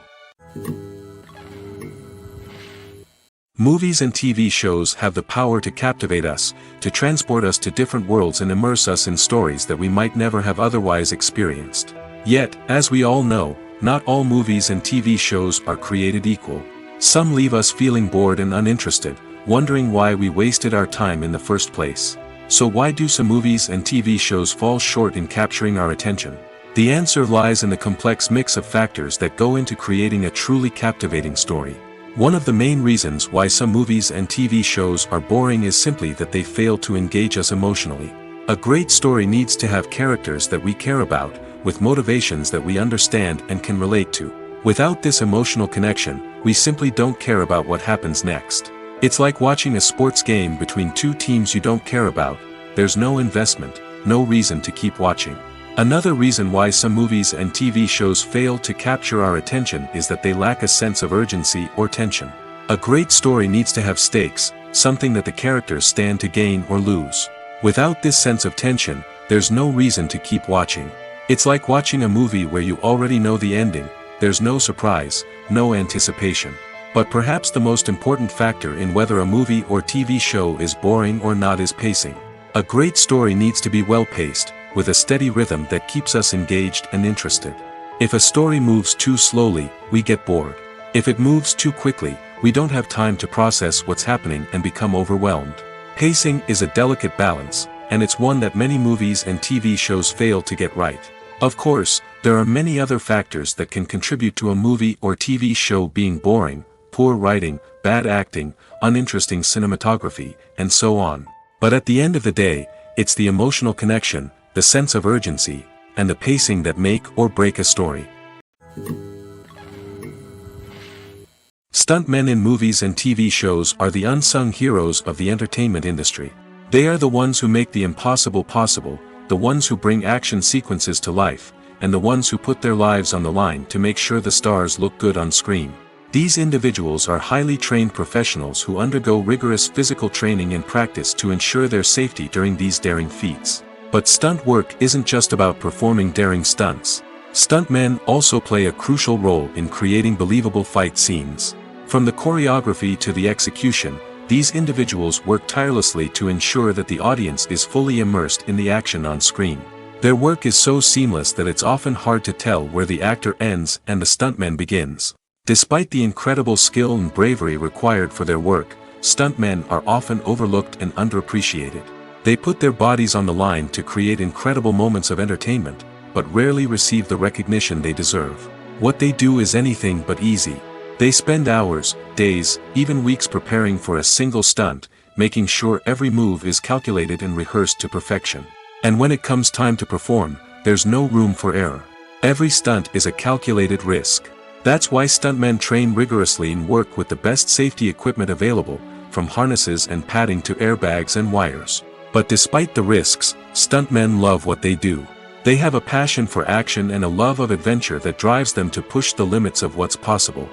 Movies and TV shows have the power to captivate us, to transport us to different worlds and immerse us in stories that we might never have otherwise experienced. Yet, as we all know, not all movies and TV shows are created equal. Some leave us feeling bored and uninterested, wondering why we wasted our time in the first place. So why do some movies and TV shows fall short in capturing our attention? The answer lies in the complex mix of factors that go into creating a truly captivating story. One of the main reasons why some movies and TV shows are boring is simply that they fail to engage us emotionally. A great story needs to have characters that we care about, with motivations that we understand and can relate to. Without this emotional connection, we simply don't care about what happens next. It's like watching a sports game between two teams you don't care about. There's no investment, no reason to keep watching. Another reason why some movies and TV shows fail to capture our attention is that they lack a sense of urgency or tension. A great story needs to have stakes, something that the characters stand to gain or lose. Without this sense of tension, there's no reason to keep watching. It's like watching a movie where you already know the ending, there's no surprise, no anticipation. But perhaps the most important factor in whether a movie or TV show is boring or not is pacing. A great story needs to be well-paced, with a steady rhythm that keeps us engaged and interested. If a story moves too slowly, we get bored. If it moves too quickly, we don't have time to process what's happening and become overwhelmed. Pacing is a delicate balance, and it's one that many movies and TV shows fail to get right. Of course, there are many other factors that can contribute to a movie or TV show being boring: poor writing, bad acting, uninteresting cinematography, and so on. But at the end of the day, it's the emotional connection, the sense of urgency, and the pacing that make or break a story. Stuntmen in movies and TV shows are the unsung heroes of the entertainment industry. They are the ones who make the impossible possible, the ones who bring action sequences to life, and the ones who put their lives on the line to make sure the stars look good on screen. These individuals are highly trained professionals who undergo rigorous physical training and practice to ensure their safety during these daring feats. But stunt work isn't just about performing daring stunts. Stuntmen also play a crucial role in creating believable fight scenes. From the choreography to the execution, these individuals work tirelessly to ensure that the audience is fully immersed in the action on screen. Their work is so seamless that it's often hard to tell where the actor ends and the stuntman begins. Despite the incredible skill and bravery required for their work, stuntmen are often overlooked and underappreciated. They put their bodies on the line to create incredible moments of entertainment, but rarely receive the recognition they deserve. What they do is anything but easy. They spend hours, days, even weeks preparing for a single stunt, making sure every move is calculated and rehearsed to perfection. And when it comes time to perform, there's no room for error. Every stunt is a calculated risk. That's why stuntmen train rigorously and work with the best safety equipment available, from harnesses and padding to airbags and wires. But despite the risks, stuntmen love what they do. They have a passion for action and a love of adventure that drives them to push the limits of what's possible.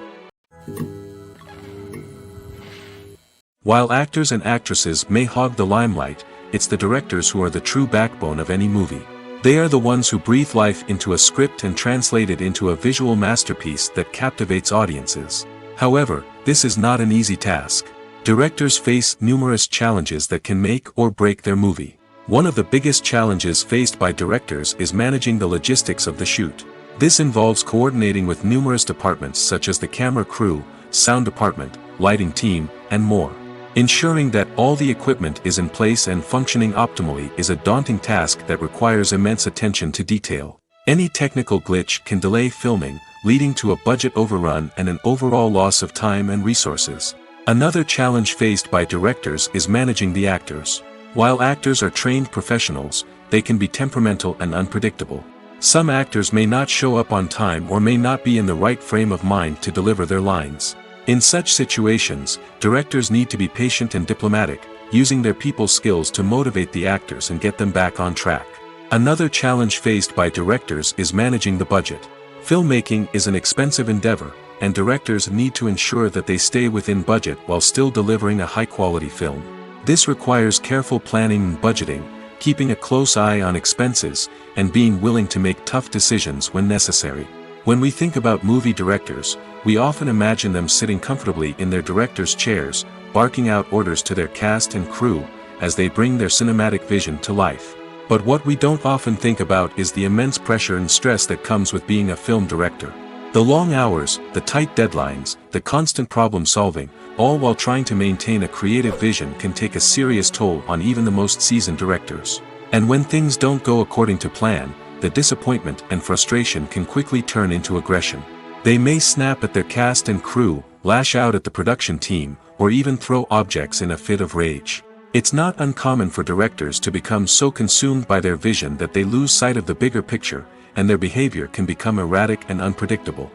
While actors and actresses may hog the limelight, it's the directors who are the true backbone of any movie. They are the ones who breathe life into a script and translate it into a visual masterpiece that captivates audiences. However, this is not an easy task. Directors face numerous challenges that can make or break their movie. One of the biggest challenges faced by directors is managing the logistics of the shoot. This involves coordinating with numerous departments such as the camera crew, sound department, lighting team, and more. Ensuring that all the equipment is in place and functioning optimally is a daunting task that requires immense attention to detail. Any technical glitch can delay filming, leading to a budget overrun and an overall loss of time and resources. Another challenge faced by directors is managing the actors. While actors are trained professionals, they can be temperamental and unpredictable. Some actors may not show up on time or may not be in the right frame of mind to deliver their lines. In such situations, directors need to be patient and diplomatic, using their people skills to motivate the actors and get them back on track. Another challenge faced by directors is managing the budget. Filmmaking is an expensive endeavor, and directors need to ensure that they stay within budget while still delivering a high-quality film. This requires careful planning and budgeting, keeping a close eye on expenses, and being willing to make tough decisions when necessary. When we think about movie directors, we often imagine them sitting comfortably in their director's chairs, barking out orders to their cast and crew, as they bring their cinematic vision to life. But what we don't often think about is the immense pressure and stress that comes with being a film director. The long hours, the tight deadlines, the constant problem solving, all while trying to maintain a creative vision can take a serious toll on even the most seasoned directors. And when things don't go according to plan, the disappointment and frustration can quickly turn into aggression. They may snap at their cast and crew, lash out at the production team, or even throw objects in a fit of rage. It's not uncommon for directors to become so consumed by their vision that they lose sight of the bigger picture, and their behavior can become erratic and unpredictable.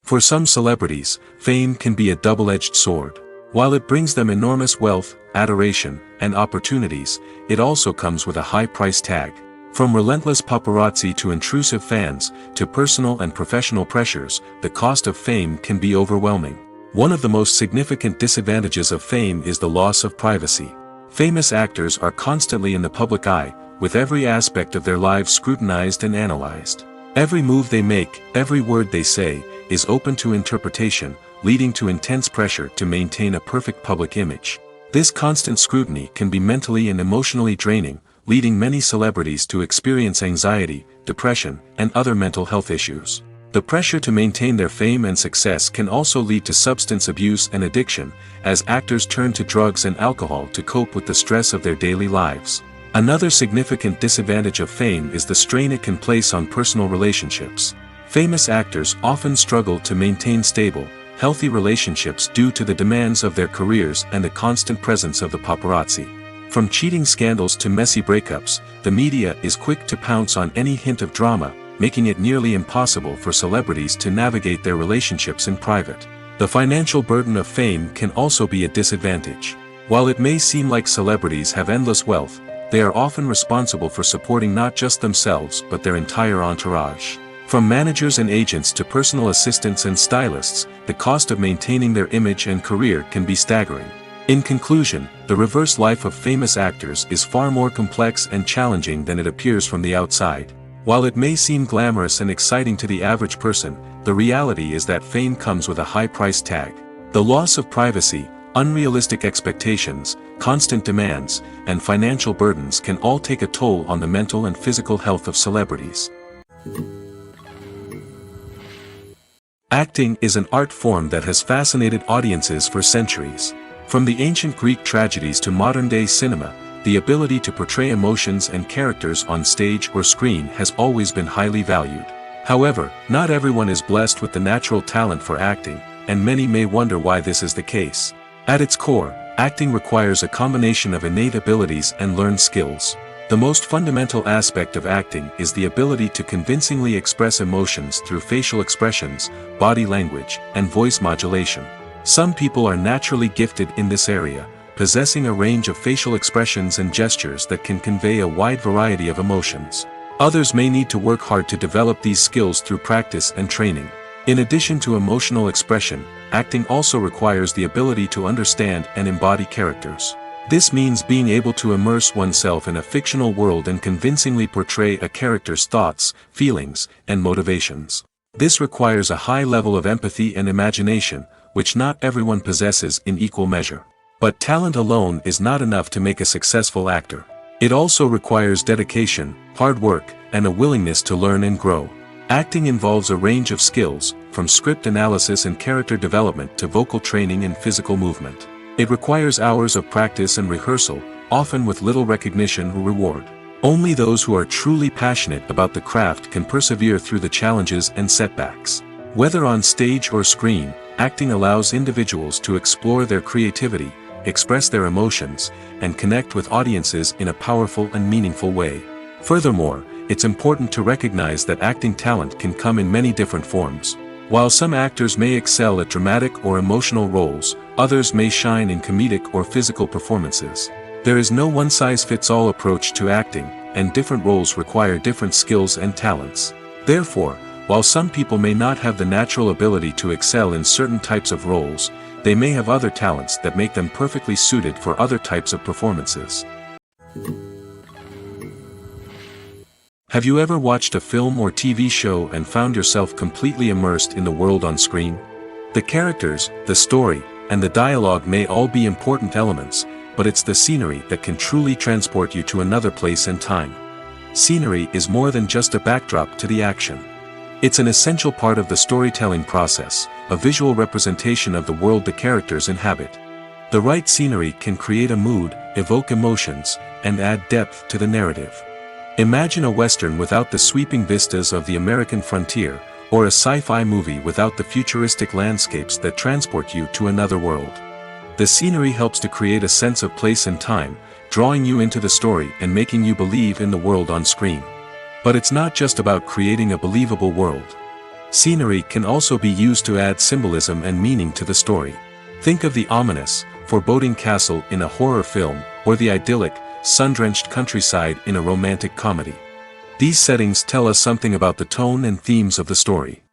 For some celebrities, fame can be a double-edged sword. While it brings them enormous wealth, adoration, and opportunities, it also comes with a high price tag. From relentless paparazzi to intrusive fans, to personal and professional pressures, the cost of fame can be overwhelming. One of the most significant disadvantages of fame is the loss of privacy. Famous actors are constantly in the public eye, with every aspect of their lives scrutinized and analyzed. Every move they make, every word they say, is open to interpretation, leading to intense pressure to maintain a perfect public image. This constant scrutiny can be mentally and emotionally draining, leading many celebrities to experience anxiety, depression, and other mental health issues. The pressure to maintain their fame and success can also lead to substance abuse and addiction, as actors turn to drugs and alcohol to cope with the stress of their daily lives. Another significant disadvantage of fame is the strain it can place on personal relationships. Famous actors often struggle to maintain stable, healthy relationships due to the demands of their careers and the constant presence of the paparazzi. From cheating scandals to messy breakups, the media is quick to pounce on any hint of drama, making it nearly impossible for celebrities to navigate their relationships in private. The financial burden of fame can also be a disadvantage. While it may seem like celebrities have endless wealth, they are often responsible for supporting not just themselves but their entire entourage. From managers and agents to personal assistants and stylists, the cost of maintaining their image and career can be staggering. In conclusion, the reverse life of famous actors is far more complex and challenging than it appears from the outside. While it may seem glamorous and exciting to the average person, the reality is that fame comes with a high price tag. The loss of privacy, unrealistic expectations, constant demands, and financial burdens can all take a toll on the mental and physical health of celebrities. Acting is an art form that has fascinated audiences for centuries. From the ancient Greek tragedies to modern-day cinema, the ability to portray emotions and characters on stage or screen has always been highly valued. However, not everyone is blessed with the natural talent for acting, and many may wonder why this is the case. At its core, acting requires a combination of innate abilities and learned skills. The most fundamental aspect of acting is the ability to convincingly express emotions through facial expressions, body language, and voice modulation. Some people are naturally gifted in this area, possessing a range of facial expressions and gestures that can convey a wide variety of emotions. Others may need to work hard to develop these skills through practice and training. In addition to emotional expression, acting also requires the ability to understand and embody characters. This means being able to immerse oneself in a fictional world and convincingly portray a character's thoughts, feelings, and motivations. This requires a high level of empathy and imagination, which not everyone possesses in equal measure. But talent alone is not enough to make a successful actor. It also requires dedication, hard work, and a willingness to learn and grow. Acting involves a range of skills, from script analysis and character development to vocal training and physical movement. It requires hours of practice and rehearsal, often with little recognition or reward. Only those who are truly passionate about the craft can persevere through the challenges and setbacks. Whether on stage or screen, acting allows individuals to explore their creativity, express their emotions, and connect with audiences in a powerful and meaningful way. Furthermore, it's important to recognize that acting talent can come in many different forms. While some actors may excel at dramatic or emotional roles, others may shine in comedic or physical performances. There is no one-size-fits-all approach to acting, and different roles require different skills and talents. Therefore, while some people may not have the natural ability to excel in certain types of roles, they may have other talents that make them perfectly suited for other types of performances. Have you ever watched a film or TV show and found yourself completely immersed in the world on screen? The characters, the story, and the dialogue may all be important elements, but it's the scenery that can truly transport you to another place and time. Scenery is more than just a backdrop to the action. It's an essential part of the storytelling process, a visual representation of the world the characters inhabit. The right scenery can create a mood, evoke emotions, and add depth to the narrative. Imagine a Western without the sweeping vistas of the American frontier, or a sci-fi movie without the futuristic landscapes that transport you to another world. The scenery helps to create a sense of place and time, drawing you into the story and making you believe in the world on screen. But it's not just about creating a believable world. Scenery can also be used to add symbolism and meaning to the story. Think of the ominous, foreboding castle in a horror film, or the idyllic, sun-drenched countryside in a romantic comedy. These settings tell us something about the tone and themes of the story.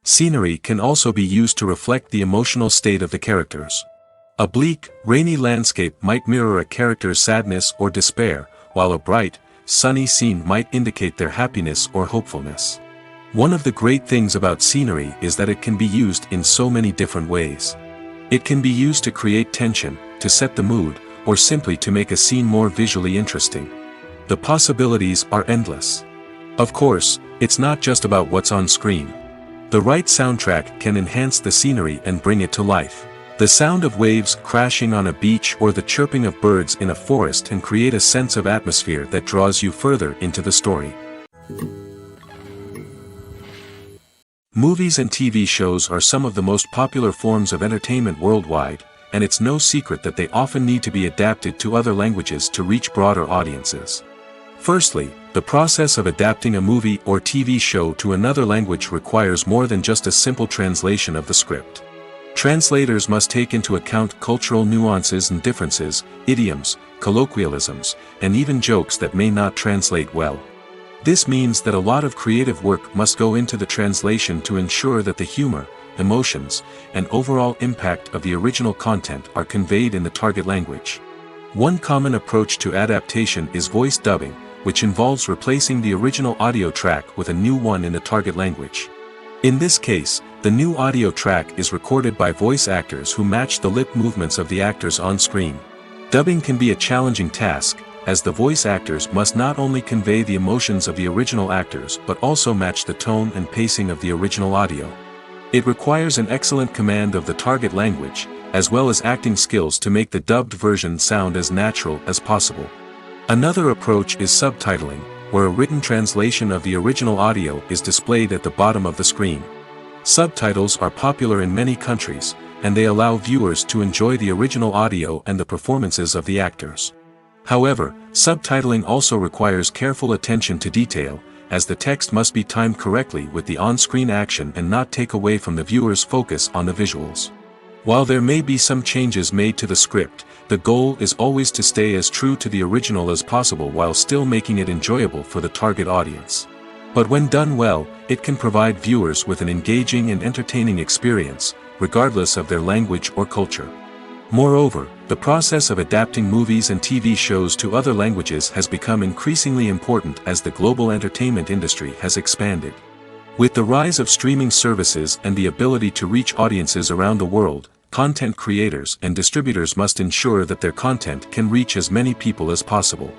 Scenery can also be used to reflect the emotional state of the characters. A bleak, rainy landscape might mirror a character's sadness or despair, while a bright, sunny scene might indicate their happiness or hopefulness. One of the great things about scenery is that it can be used in so many different ways. It can be used to create tension, to set the mood, or simply to make a scene more visually interesting. The possibilities are endless. Of course, it's not just about what's on screen. The right soundtrack can enhance the scenery and bring it to life. The sound of waves crashing on a beach or the chirping of birds in a forest can create a sense of atmosphere that draws you further into the story. Movies and TV shows are some of the most popular forms of entertainment worldwide, and it's no secret that they often need to be adapted to other languages to reach broader audiences. Firstly, the process of adapting a movie or TV show to another language requires more than just a simple translation of the script. Translators must take into account cultural nuances and differences, idioms, colloquialisms, and even jokes that may not translate well. This means that a lot of creative work must go into the translation to ensure that the humor, emotions, and overall impact of the original content are conveyed in the target language. One common approach to adaptation is voice dubbing, which involves replacing the original audio track with a new one in the target language. In this case, the new audio track is recorded by voice actors who match the lip movements of the actors on screen. Dubbing can be a challenging task, as the voice actors must not only convey the emotions of the original actors but also match the tone and pacing of the original audio. It requires an excellent command of the target language, as well as acting skills to make the dubbed version sound as natural as possible. Another approach is subtitling, where a written translation of the original audio is displayed at the bottom of the screen. Subtitles are popular in many countries, and they allow viewers to enjoy the original audio and the performances of the actors. However, subtitling also requires careful attention to detail, as the text must be timed correctly with the on-screen action and not take away from the viewer's focus on the visuals. While there may be some changes made to the script, the goal is always to stay as true to the original as possible while still making it enjoyable for the target audience. But when done well, it can provide viewers with an engaging and entertaining experience, regardless of their language or culture. Moreover, the process of adapting movies and TV shows to other languages has become increasingly important as the global entertainment industry has expanded. With the rise of streaming services and the ability to reach audiences around the world, content creators and distributors must ensure that their content can reach as many people as possible.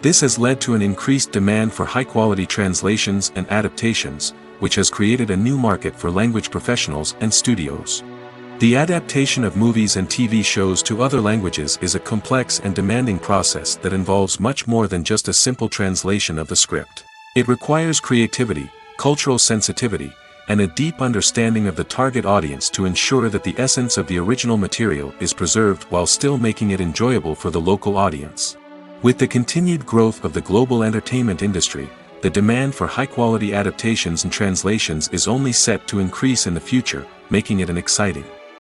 This has led to an increased demand for high-quality translations and adaptations, which has created a new market for language professionals and studios. The adaptation of movies and TV shows to other languages is a complex and demanding process that involves much more than just a simple translation of the script. It requires creativity, cultural sensitivity, and a deep understanding of the target audience to ensure that the essence of the original material is preserved while still making it enjoyable for the local audience. With the continued growth of the global entertainment industry, the demand for high-quality adaptations and translations is only set to increase in the future, making it an exciting